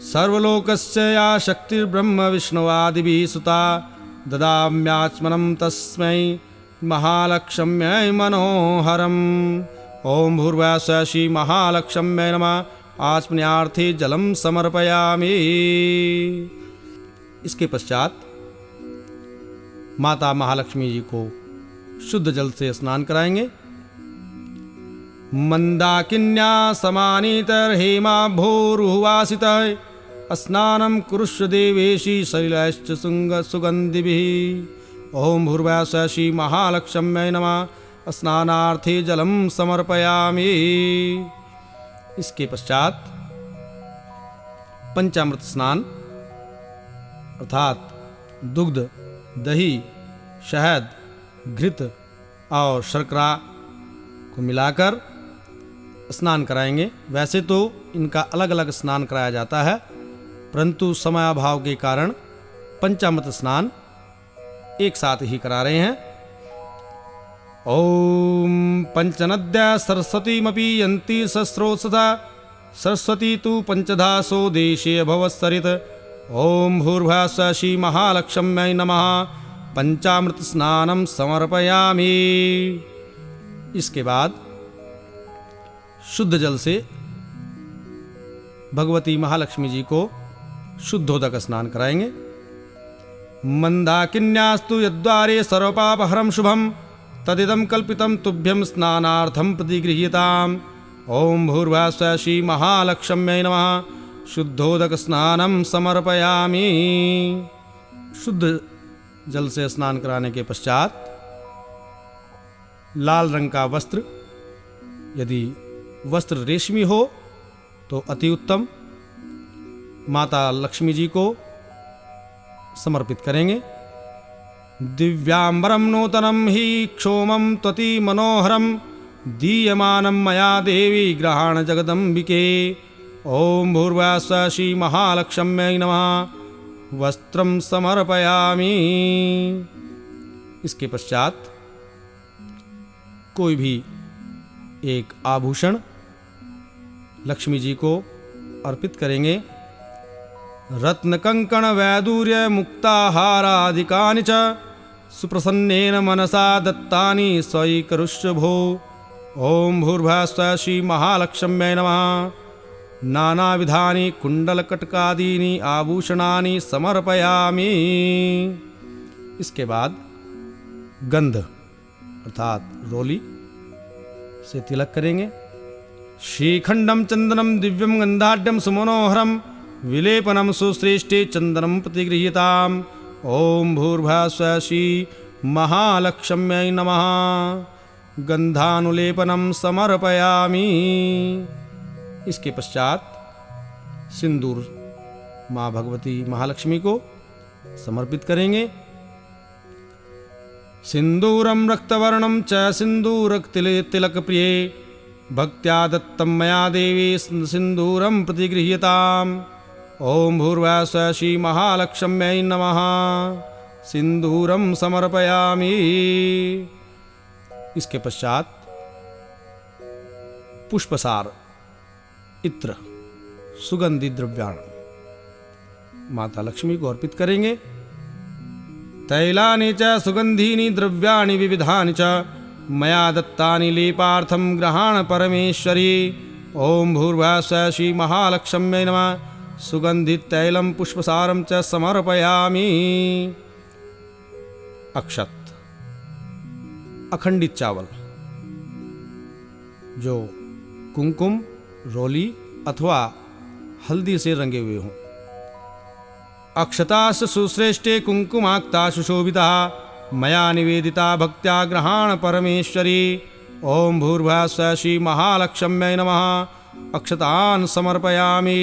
सर्वलोकस्य या शक्तिर्ब्रह्म विष्णुवादिभिः सुता ददाम्याचमनं तस्मै महालक्ष्म्यै मनोहरम्। ओम भूर्भुवः श्री महालक्ष्म्यै नमः। आचमनार्थे जलं समर्पयामि। इसके पश्चात माता महालक्ष्मी जी को शुद्ध जल से स्नान कराएंगे। मंदाकिन्या समानीतर्हेमाभूरुवासितः स्नानं कुरुष्व देवेशी सलिलश्च सुगन्धिभिः। ओम भूर्भुवः श्री महालक्ष्म्यै नमः। स्नानार्थे जलं समर्पयामि। इसके पश्चात पंचामृत स्नान अर्थात दुग्ध, दही, शहद, घृत और शर्करा को मिलाकर स्नान कराएंगे। वैसे तो इनका अलग अलग स्नान कराया जाता है, परंतु समयाभाव के कारण पंचामृत स्नान एक साथ ही करा रहे हैं। ओम पंचनद्या सरस्वतीमपि यन्ति सहस्रोत्सथा सरस्वती तु पंचधासो देशे भवत्सरित। ओम भूर्भुवः श्री महालक्ष्म्यै नमः। पंचामृत स्नानं समर्पयामि। इसके बाद शुद्ध जल से भगवती महालक्ष्मी जी को शुद्धोदक स्नान कराएंगे। मंदाकिन्यास्तु यद्वारे सर्वपापहरं शुभं तदिदं कल्पितं तुभ्यं स्नानार्थं प्रतिगृह्यताम्। ओम भूर्भुवः श्री महालक्ष्म्यै नमः। शुद्धोदक स्नानं समर्पयामि। शुद्ध जल से स्नान कराने के पश्चात लाल रंग का वस्त्र, यदि वस्त्र रेशमी हो तो अति उत्तम, माता लक्ष्मी जी को समर्पित करेंगे। दिव्यांबरं नूतनं हि क्षोमं त्वति मनोहरं दीयमानं मया देवी ग्रहाण जगदम्बिके। ओम भूर्भुवः श्री महालक्ष्म्यै नमः। वस्त्रं समर्पयामि। इसके पश्चात कोई भी एक आभूषण लक्ष्मी जी को अर्पित करेंगे। रत्न कंकण वैदूर्य मुक्ताहारादिकानि च सुप्रसन्नेन मनसा दत्तानि स्वीकरुष्व भो। ओम भूर्भुवः श्री महालक्ष्म्यै नमः। नानाविधानि कुंडलकटकादीनि आभूषणानि समर्पयामि। इसके बाद गंध अर्थात रोली से तिलक करेंगे। श्रीखंडम चंदनम दिव्यम गंधाढ्यम सुमनोहरम विलेपनम सुश्रेष्ठे चंदनम प्रतिगृह्यताम्। ओम भूर्भुवः श्री महालक्ष्म्यै नमः। गंधानुलेपनम समर्पयामि। इसके पश्चात सिंदूर माँ भगवती महालक्ष्मी को समर्पित करेंगे। सिंदूरम रक्तवर्णम च सिंदूरतिलक प्रिये भक्त्या दत्तं मया देवी सिंदूरम प्रतिगृह्यताम्। ओम भूर्भुवः श्री महालक्ष्म्यै नमः। सिंदूरम समर्पयामि। इसके पश्चात पुष्पसार, इत्र, सुगंधि द्रव्याण माता लक्ष्मी को अर्पित करेंगे। तैलानि च सुगंधीनि द्रव्याणि विविधानि च मया दत्तानि लेपार्थं गृहाण परमेश्वरी। ओम भूर्भुवः स्वः श्री महालक्ष्म्यै नमः। सुगंधित तैलम पुष्पसारम च समर्पयामि। अक्षत, अखंडित चावल जो कुमकुम, रोली अथवा हल्दी से रंगे हुए हों। अक्षतास् सुश्रेष्ठे कुंकुमाक्ता सुशोभिता मया निवेदिता भक्त्या गृहाण परमेश्वरी। ओम भूर्भुवः स्वः श्री महालक्ष्म्यै नमः। अक्षतान् समर्पयामि।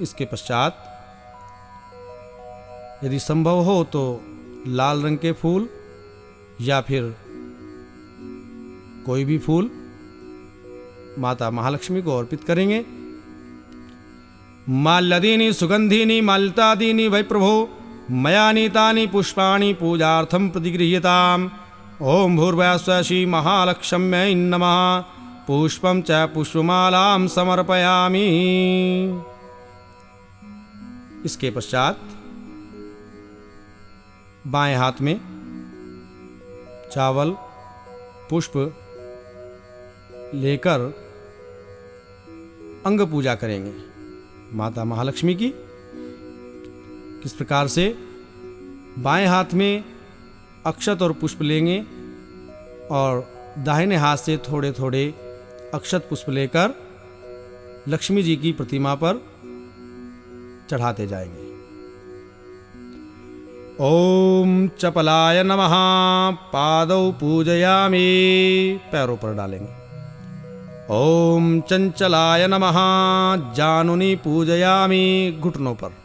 इसके पश्चात यदि संभव हो तो लाल रंग के फूल या फिर कोई भी फूल माता महालक्ष्मी को अर्पित करेंगे। माल्यादीनि सुगंधीनि माल्यतादीनि वै प्रभो मया नीतानि पुष्पाणि पूजार्थं प्रतिगृह्यताम्। ओम भूर्भुवः स्वः श्री महालक्ष्म्यै नमः। पुष्पं च पुष्पमालां समर्पयामि। इसके पश्चात बाएं हाथ में चावल, पुष्प लेकर अंग पूजा करेंगे माता महालक्ष्मी की। किस प्रकार से? बाएं हाथ में अक्षत और पुष्प लेंगे और दाहिने हाथ से थोड़े थोड़े अक्षत पुष्प लेकर लक्ष्मी जी की प्रतिमा पर चढ़ाते जाएंगे। ओम चपलाय नमः। पादौ पूजयामि, पैरों पर डालेंगे। ओम चंचलाय नमः। जानुनी पूजयामि, घुटनों पर।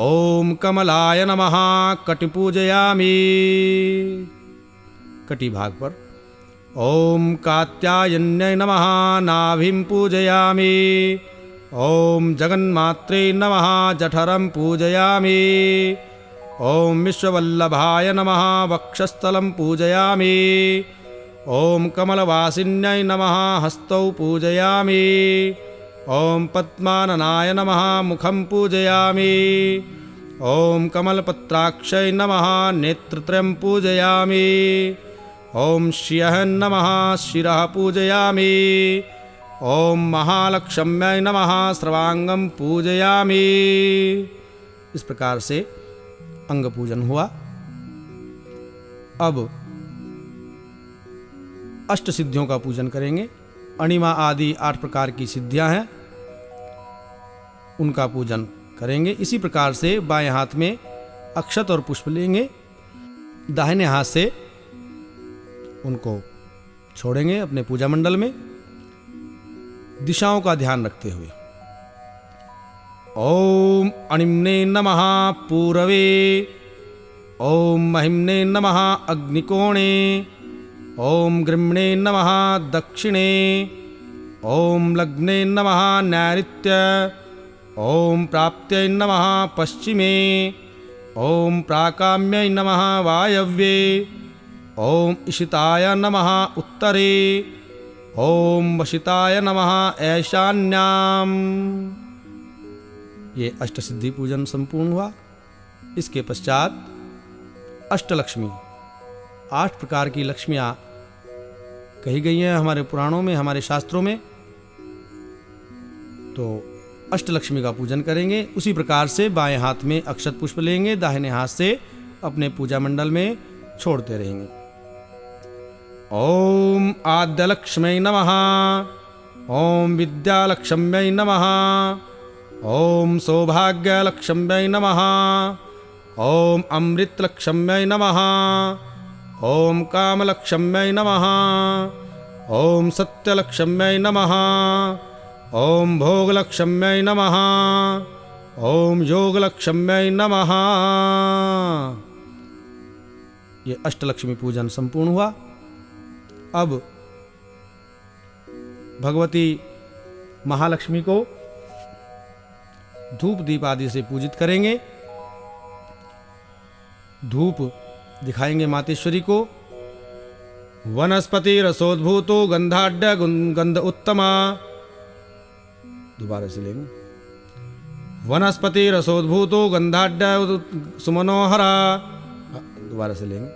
ओम कमलाय नमः। कटि पूजयामि, कटि भाग पर। ओम कात्यायन्यै नमः। नाभिं पूजयामि। ओम जगन्मात्रे नमः। जठरं पूजयामि। ओम विश्ववल्लभाय नमः। वक्षस्थलं पूजयामि। ओम कमलवासिन्यै नमः। हस्तौ पूजयामि। ओम पद्माननाय नमः। मुखं पूजयामि। ओम कमलपत्राक्षै नमः। नेत्रत्रयं पूजयामि। ओम श्रियः नमः। शिरः पूजयामि। ओम महालक्ष्म्यै नमः। सर्वांगं पूजयामि। इस प्रकार से अंग पूजन हुआ। अब अष्ट सिद्धियों का पूजन करेंगे। अणिमा आदि 8 प्रकार की सिद्धियां हैं, उनका पूजन करेंगे। इसी प्रकार से बाएं हाथ में अक्षत और पुष्प लेंगे, दाहिने हाथ से उनको छोड़ेंगे अपने पूजा मंडल में, दिशाओं का ध्यान रखते हुए। ओम अणिम्ने नमः पूरवे। ओम महिम्ने नमः अग्निकोणे। ओम गृह्णे नमः दक्षिणे। ओम लग्ने नमः नैऋत्य। ओम प्राप्त्यै नमः पश्चिमे। ओम प्राकाम्यै नमः वायव्ये। ओम इशिताय नमः उत्तरे। ओम वशिताय नमः ईशान्याम्। ये अष्टसिद्धि पूजन संपूर्ण हुआ। इसके पश्चात अष्टलक्ष्मी, 8 प्रकार की लक्ष्मियां कही गई हैं हमारे पुराणों में, हमारे शास्त्रों में। तो अष्टलक्ष्मी का पूजन करेंगे। उसी प्रकार से बाएं हाथ में अक्षत पुष्प लेंगे, दाहिने हाथ से अपने पूजा मंडल में छोड़ते रहेंगे। ओम आद्यलक्ष्म्यै नमः। ओम विद्यालक्ष्म्यै नमः। ओम सौभाग्यलक्ष्म्यै नमः। ओम अमृतलक्ष्म्यै नमः। ओम कामलक्ष्म्यै नमः। ओम सत्यलक्ष्म्यै नमः। ओम भोगलक्ष्म्यै नमः। ओम योगलक्ष्म्यै नमः। ये अष्टलक्ष्मी पूजन संपूर्ण हुआ। अब भगवती महालक्ष्मी को धूप दीप आदि से पूजित करेंगे। धूप दिखाएंगे मातेश्वरी को वनस्पतिरसोद्भूतो गंधाढ्य गंध उत्तमा। दोबारा से लेंगे। वनस्पतिरसोद्भूतो गंधाढ्य सुमनोहरा। दोबारा से लेंगे।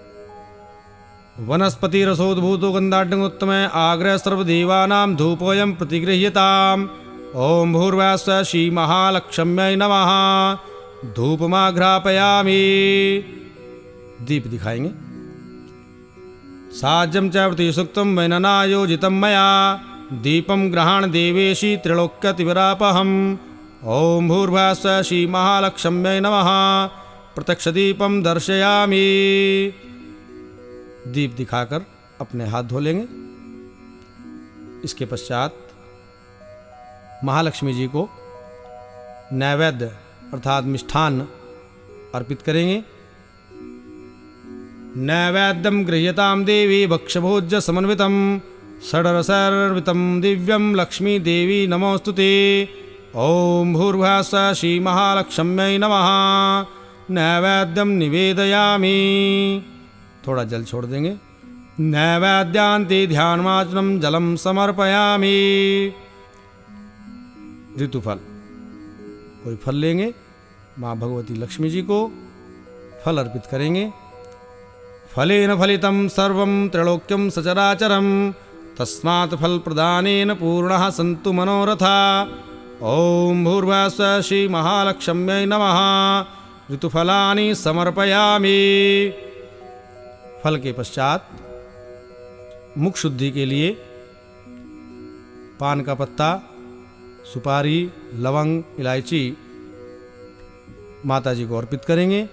वनस्पतिरसोद्भूतो गंधाढ्य उत्तम आग्रह सर्वदेवानां धूपोऽयं प्रतिगृह्यताम्। ओम भूर्भुवः श्री महालक्ष्म्यै नमः। धूपमाघ्रापयामि। दीप दिखाएंगे। साज्यं च प्रतिसुक्तं वैननायोजितं मया दीपं गृहाण देवेशी त्रिलोक्यतिविरापहम्। ओम भूर्भुवः श्री महालक्ष्म्यै नमः। प्रत्यक्ष दीपम दर्शयामि। दीप दिखाकर अपने हाथ धो लेंगे। इसके पश्चात महालक्ष्मी जी को नैवेद्य अर्थात मिष्ठान्न अर्पित करेंगे। नैवेद्यम गृह्यताम देवी भक्षभोज्य समन्वितम षडरसर्वितम दिव्यम लक्ष्मी देवी नमोस्तुते। ओम भूर्भुवः श्री महालक्ष्म्यै नमः। नैवेद्यम निवेदयामि। थोड़ा जल छोड़ देंगे। नैवेद्यांते ध्यानमाचनम जलम समर्पयामि। ऋतुफल, कोई फल लेंगे। माँ भगवती लक्ष्मी जी को फल अर्पित करेंगे। फलेन फलितं सर्वं त्रैलोक्यं सचराचरं तस्मात् फल प्रदानेन पूर्णः सन्तु मनोरथा। ओम भूर्भुवः श्री महालक्ष्म्यै नमः। ऋतुफलानि समर्पयामि। फल के पश्चात मुख शुद्धि के लिए पान का पत्ता, सुपारी, लवंग, इलायची माता जी को अर्पित करेंगे।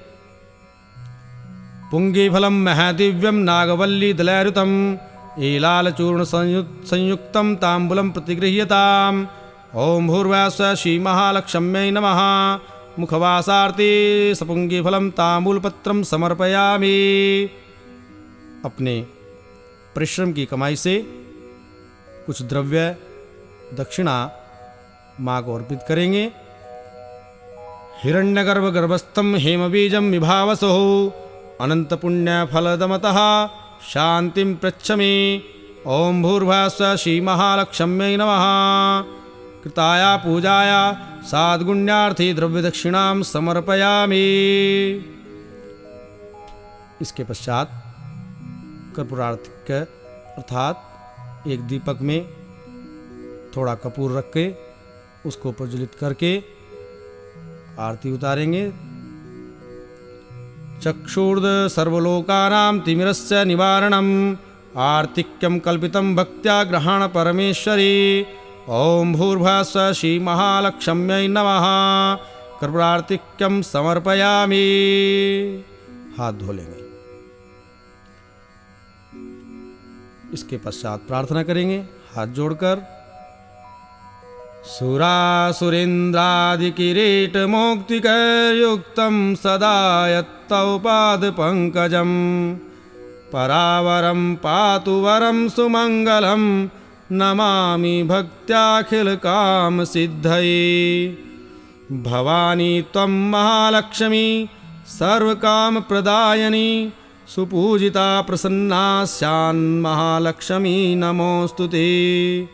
पुंगे फलम महादिव्यम नागवल्ली दलैरुतम एलालचूर्ण संयुक्तम तांबूलम प्रतिगृह्यताम्। ओम भूर्भुवः श्री महालक्ष्म्यै नमः। मुखवासार्थे सपुंगे फलम तांबूलपत्रम समर्पयामि। अपने परिश्रम की कमाई से कुछ द्रव्य दक्षिणा माँ को अर्पित करेंगे। हिरण्यगर्भ गर्भस्थम हेमबीजम विभावसो अनंत पुण्य फलदमतः शांतिं पृच्छमि। ओम भूर्भुवः श्री महालक्ष्म्यै नमः। कृताया पूजाया साद्गुण्यार्थी द्रव्य दक्षिणां समर्पयामि। इसके पश्चात कर्पूरार्थिक अर्थात एक दीपक में थोड़ा कपूर रख के उसको प्रज्वलित करके आरती उतारेंगे। चक्षुर्द सर्वलोकानां तिमिरस्य निवारणम् आर्तिक्यं कल्पितं भक्त्या ग्रहण परमेश्वरी। ओम भूर्भुवः श्री महालक्ष्म्यै नमः। कर्पूरार्तिक्यं समर्पयामि। हाथ धो लेंगे। इसके पश्चात प्रार्थना करेंगे हाथ जोड़कर। सुरासुरेन्द्रादिकिरीट मौक्तिकयुक्तं सदा यत्तौपादपङ्कजं परावरं पातु वरं सुमङ्गलं नमामि भक्त्याखिलकामसिद्धये। भवानी त्वं महालक्ष्मी सर्वकामप्रदायिनी सुपूजिता प्रसन्ना स्यान् महालक्ष्मी नमोस्तुते।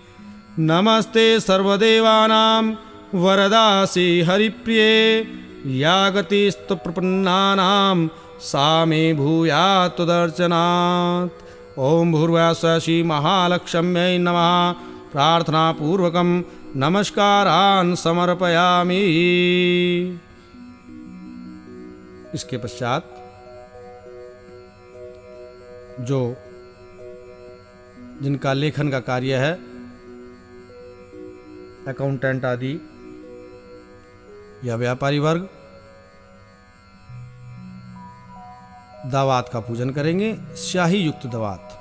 नमस्ते सर्वदेवानां वरदासि हरिप्रिये या गतिस्तु प्रपन्नानां सा मे भूयात् त्वदर्चनात्। ओम भूर्भुवः श्री महालक्ष्म्यै नमः। प्रार्थना पूर्वकं नमस्कारान् समर्पयामि। इसके पश्चात जो जिनका लेखन का कार्य है, अकाउंटेंट आदि या व्यापारी वर्ग, दावात का पूजन करेंगे। स्याही युक्त दावात,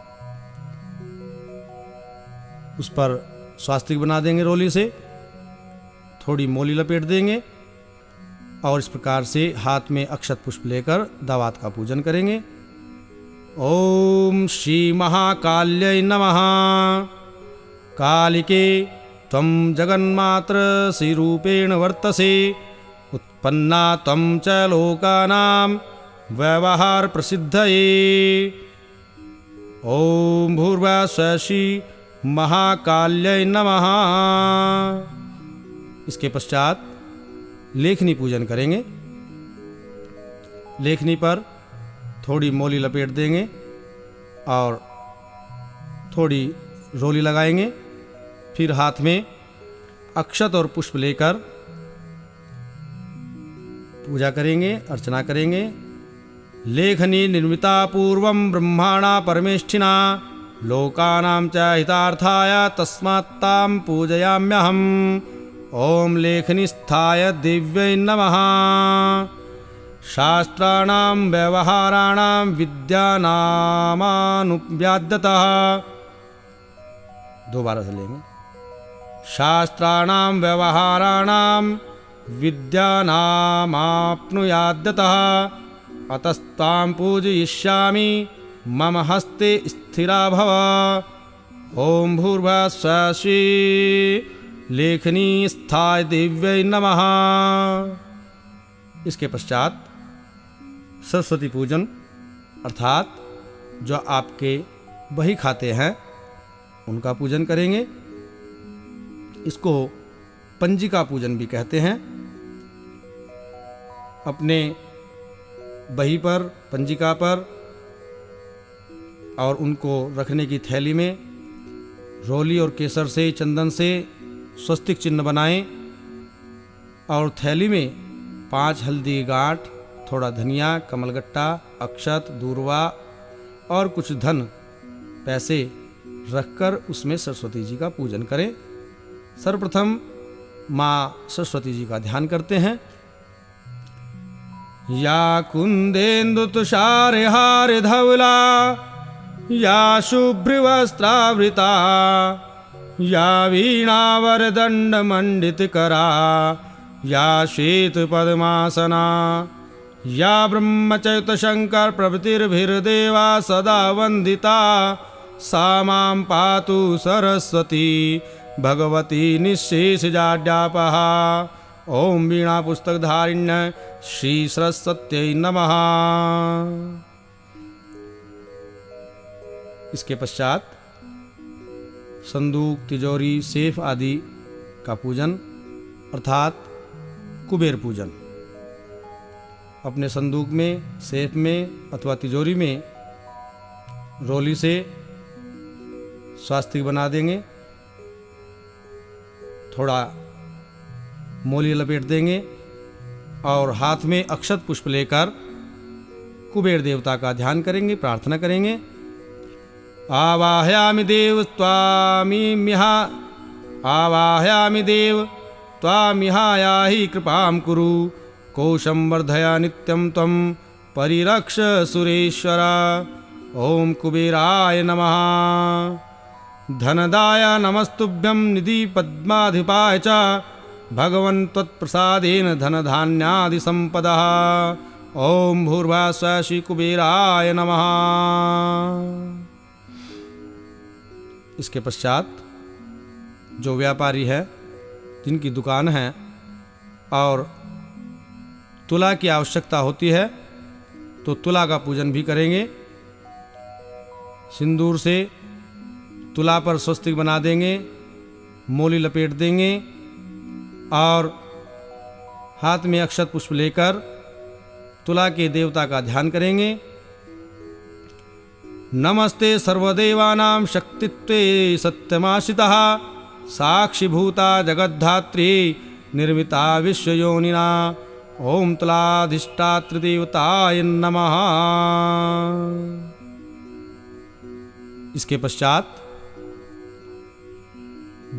उस पर स्वास्तिक बना देंगे रोली से, थोड़ी मोली लपेट देंगे और इस प्रकार से हाथ में अक्षत पुष्प लेकर दावात का पूजन करेंगे। ओम श्री महाकाल्यै नमः। कालिके त्वं जगन्मातृ रूपेण वर्तसे उत्पन्ना त्वं च लोकानां व्यवहार प्रसिद्धये। ओम भूर्भुवस्सि महाकाल्यै नमः। इसके पश्चात लेखनी पूजन करेंगे। लेखनी पर थोड़ी मोली लपेट देंगे और थोड़ी रोली लगाएंगे। फिर हाथ में अक्षत और पुष्प लेकर पूजा करेंगे, अर्चना करेंगे। लेखनी निर्मिता पूर्वं ब्रह्माणा परमेष्ठिना लोकानां च हितार्थाय तस्मात्तां पूजयाम्यहम्। ओम लेखनीस्थाय दिव्यै नमः। शास्त्राणां व्यवहाराणां विद्यानामानुव्याद्यतः। दोबारा से लेंगे। शास्त्राणां व्यवहाराणां विद्यानामाप्नुयाद्यतः अतस्तां पूजयिष्यामि मम हस्ते स्थिरा भव। ओम भूर्भुवस्सि लेखनी स्थाय दिव्यै नमः। इसके पश्चात सरस्वती पूजन अर्थात जो आपके बही खाते हैं उनका पूजन करेंगे। इसको पंजिका पूजन भी कहते हैं। अपने बही पर, पंजिका पर और उनको रखने की थैली में रोली और केसर से, चंदन से स्वस्तिक चिन्ह बनाएं और थैली में 5 हल्दी गांठ, थोड़ा धनिया, कमलगट्टा, अक्षत, दूर्वा और कुछ धन पैसे रखकर उसमें सरस्वती जी का पूजन करें। सर्वप्रथम माँ सरस्वती जी का ध्यान करते हैं। या कुंदेन्दु तुषारहार धवला या शुभ्रवस्त्रावृता या वीणावरदंड मंडितकरा या श्वेत पद्मासना या ब्रह्मचैत शंकर प्रभृतिर्भिर्देवा सदा वंदिता सा मां पातु सरस्वती भगवती निःशेषजाड्यापहा। ओम वीणा पुस्तकधारिण्य श्री सरस्वत्यै नमः। इसके पश्चात संदूक, तिजोरी, सेफ आदि का पूजन अर्थात कुबेर पूजन। अपने संदूक में, सेफ में अथवा तिजोरी में रोली से स्वास्तिक बना देंगे। थोड़ा मोली लपेट देंगे और हाथ में अक्षत पुष्प लेकर कुबेर देवता का ध्यान करेंगे, प्रार्थना करेंगे। आवाहयामि देव त्वामिहायाहि कृपां कुरु कोशं वर्धया नित्यं त्वं परिरक्ष सुरेश्वर। ओम कुबेराय नमः। धनदाय नमस्तुभ्यं निधि पद्माधिपाय च भगवन् त्वत्प्रसादेन धनधान्यादि संपदः। ओम भूर्भुवस्सि कुबेराय नमः। इसके पश्चात जो व्यापारी है, जिनकी दुकान है और तुला की आवश्यकता होती है तो तुला का पूजन भी करेंगे। सिंदूर से तुला पर स्वस्तिक बना देंगे, मोली लपेट देंगे और हाथ में अक्षत पुष्प लेकर तुला के देवता का ध्यान करेंगे। नमस्ते सर्वदेवानां शक्तित्वे सत्यमाश्रितः साक्षिभूता जगद्धात्री निर्मिता विश्वयोनिना। ओम तुलाधिष्ठातृदेवताय नमः। इसके पश्चात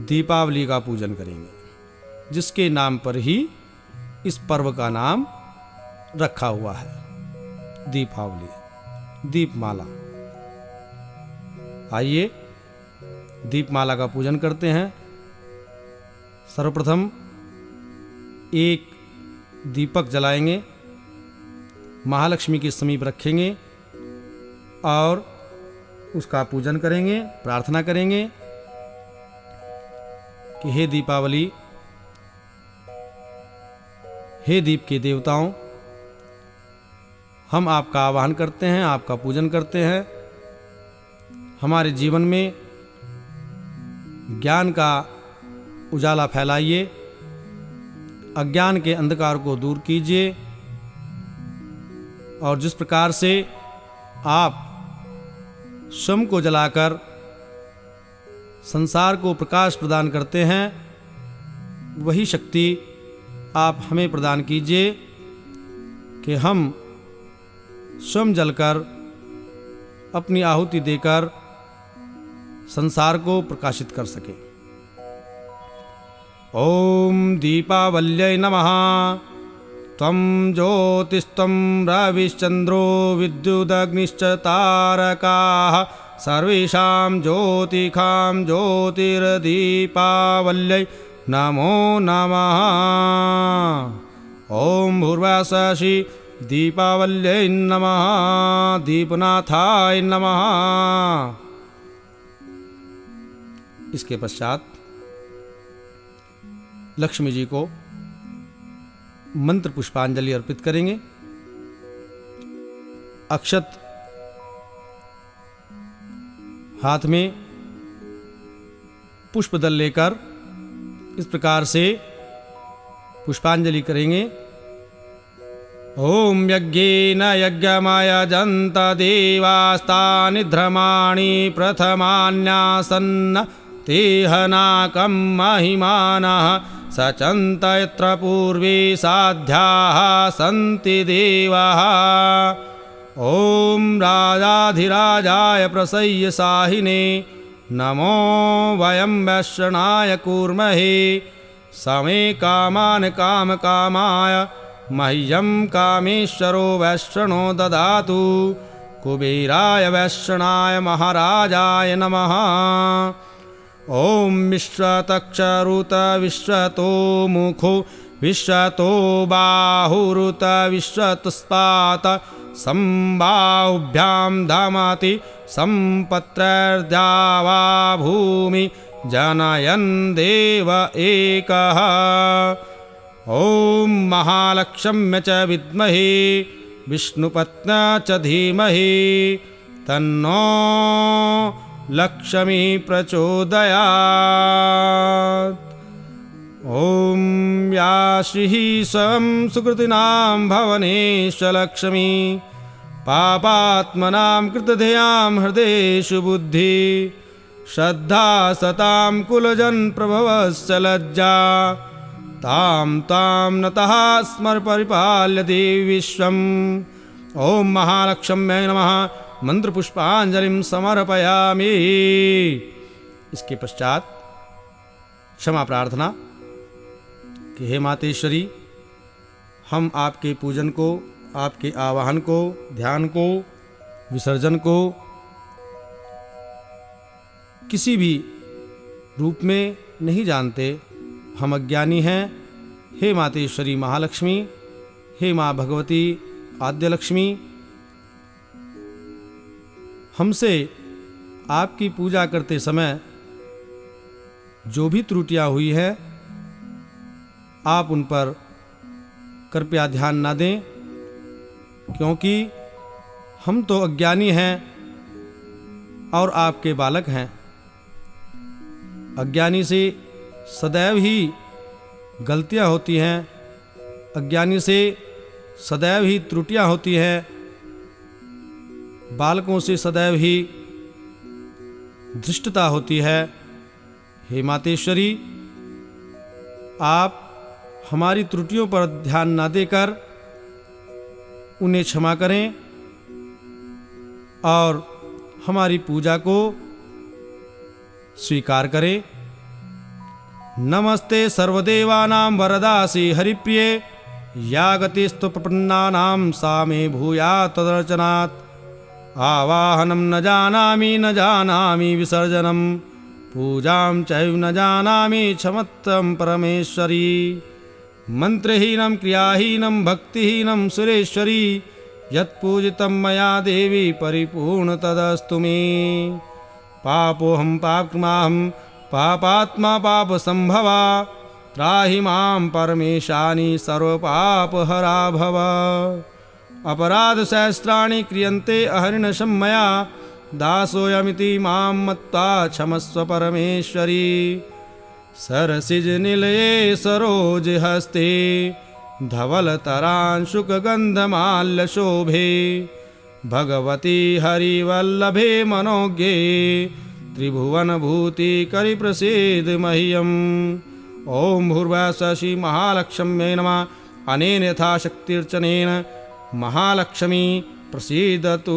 दीपावली का पूजन करेंगे, जिसके नाम पर ही इस पर्व का नाम रखा हुआ है, दीपावली, दीपमाला। आइए दीपमाला का पूजन करते हैं। सर्वप्रथम एक दीपक जलाएंगे, महालक्ष्मी के समीप रखेंगे और उसका पूजन करेंगे, प्रार्थना करेंगे कि हे दीपावली, हे दीप के देवताओं, हम आपका आवाहन करते हैं, आपका पूजन करते हैं हमारे जीवन में ज्ञान का उजाला फैलाइए, अज्ञान के अंधकार को दूर कीजिए और जिस प्रकार से आप स्वयं को जलाकर संसार को प्रकाश प्रदान करते हैं, वही शक्ति आप हमें प्रदान कीजिए कि हम स्वयं जलकर अपनी आहुति देकर संसार को प्रकाशित कर सकें। ओम दीपावल्यै नमः। त्वं ज्योतिस्त्वं रविश्चन्द्रो विद्युदग्निश्च तारकाः सर्वेषां ज्योतिखां ज्योतिर्दीपावल्यै नमो नमः। ओम भूर्भुवस्सुः दीपावल्यै नमः। दीपनाथाय नमः। इसके पश्चात लक्ष्मी जी को मंत्र पुष्पांजलि अर्पित करेंगे। अक्षत हाथ में पुष्पदल लेकर इस प्रकार से पुष्पांजलि करेंगे। ओम यज्ञेन यज्ञमयजन्त देवास्तानि ध्रमाणि प्रथमान्यासन्न तेहनाकं महिमानः सचन्त यत्र पूर्वे साध्याः सन्ति देवाः। ओम राजाधिराजाय प्रसह्य साहिने नमो वयं वैष्णवाय कूर्महे। समे कामान् कामकामाय मह्यं कामेश्वरो वैष्णो ददातु। कुबेराय वैष्णवाय महाराजाय नमः। ओम विश्वतक्षरुत विश्वतो मुखो विश्वतो बाहुरुत विश्वतस्पात संबाहुभ्यां दमति संपत्रर्द्यावा भूमि जनयन् देव एकः। ओम महालक्ष्म्य च विद्महे विष्णुपत्न्या च धीमहि तन्नो लक्ष्मी प्रचोदयात्। ओम या श्रीः स्वयं सुकृतिनां भवनेश लक्ष्मी पापात्मनां कृतधियां हृदेषु बुद्धि श्रद्धा सतां कुलजन प्रभवश्च लज्जा तां तां नतः स्मर परिपाल्य देवी विश्वम्। ओम महालक्ष्म्यै नमः। मंत्र पुष्पांजलिं समर्पयामि। इसके पश्चात क्षमा प्रार्थना कि हे मातेश्वरी, हम आपके पूजन को, आपके आवाहन को, ध्यान को, विसर्जन को किसी भी रूप में नहीं जानते, हम अज्ञानी हैं। हे मातेश्वरी महालक्ष्मी, हे माँ भगवती आद्य लक्ष्मी, हमसे आपकी पूजा करते समय जो भी त्रुटियां हुई है, आप उन पर कृपया ध्यान न दें, क्योंकि हम तो अज्ञानी हैं और आपके बालक हैं। अज्ञानी से सदैव ही गलतियां होती हैं, अज्ञानी से सदैव ही त्रुटियां होती हैं, बालकों से सदैव ही धृष्टता होती है। हे मातेश्वरी, आप हमारी त्रुटियों पर ध्यान न देकर उन्हें क्षमा करें और हमारी पूजा को स्वीकार करें। नमस्ते सर्वदेवानां वरदासि हरिप्रिये या गतिस्तु प्रपन्नानां सा मे भूयात् तदर्चनात्। आवाहनं न जानामि विसर्जनं पूजां चैव न जानामि क्षमत्वं परमेश्वरी। मंत्रहीनं क्रियाहीनं भक्तिहीनं सुरेश्वरी यत्पूजितं मया देवी परिपूर्ण तदस्तु मे। पापोऽहं पापकृमाहं पापात्मा पापसंभवा त्राहि मां परमेशानि सर्वपापहरा भव। अपराध सहस्राणि क्रियन्ते अहर्निशं मया दासोऽयमिति मां मत्वा क्षमस्व परमेश्वरी। सरसिजनिलये सरोजहस्ते धवलतरांशुकगन्धमाल्यशोभे। भगवती हरिवल्लभे मनोज्ञे त्रिभुवनभूतिकरि प्रसीद मह्यम्। ॐ भूर्भुवः श्री महालक्ष्म्यै नमः। अनेन यथाशक्तिर्चनेन महालक्ष्मी प्रसीदतु।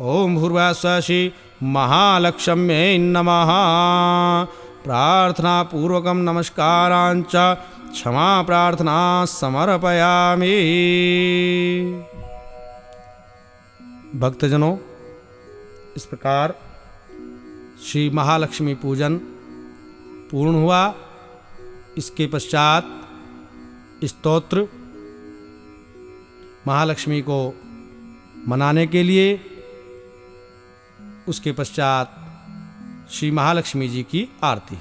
ॐ भूर्भुवः श्री महालक्ष्म्यै नमः। प्रार्थनापूर्वकं नमस्कारांच क्षमा प्रार्थना समर्पयामि। भक्तजनों, इस प्रकार श्री महालक्ष्मी पूजन पूर्ण हुआ। इसके पश्चात स्तोत्र महालक्ष्मी को मनाने के लिए, उसके पश्चात श्री महालक्ष्मी जी की आरती।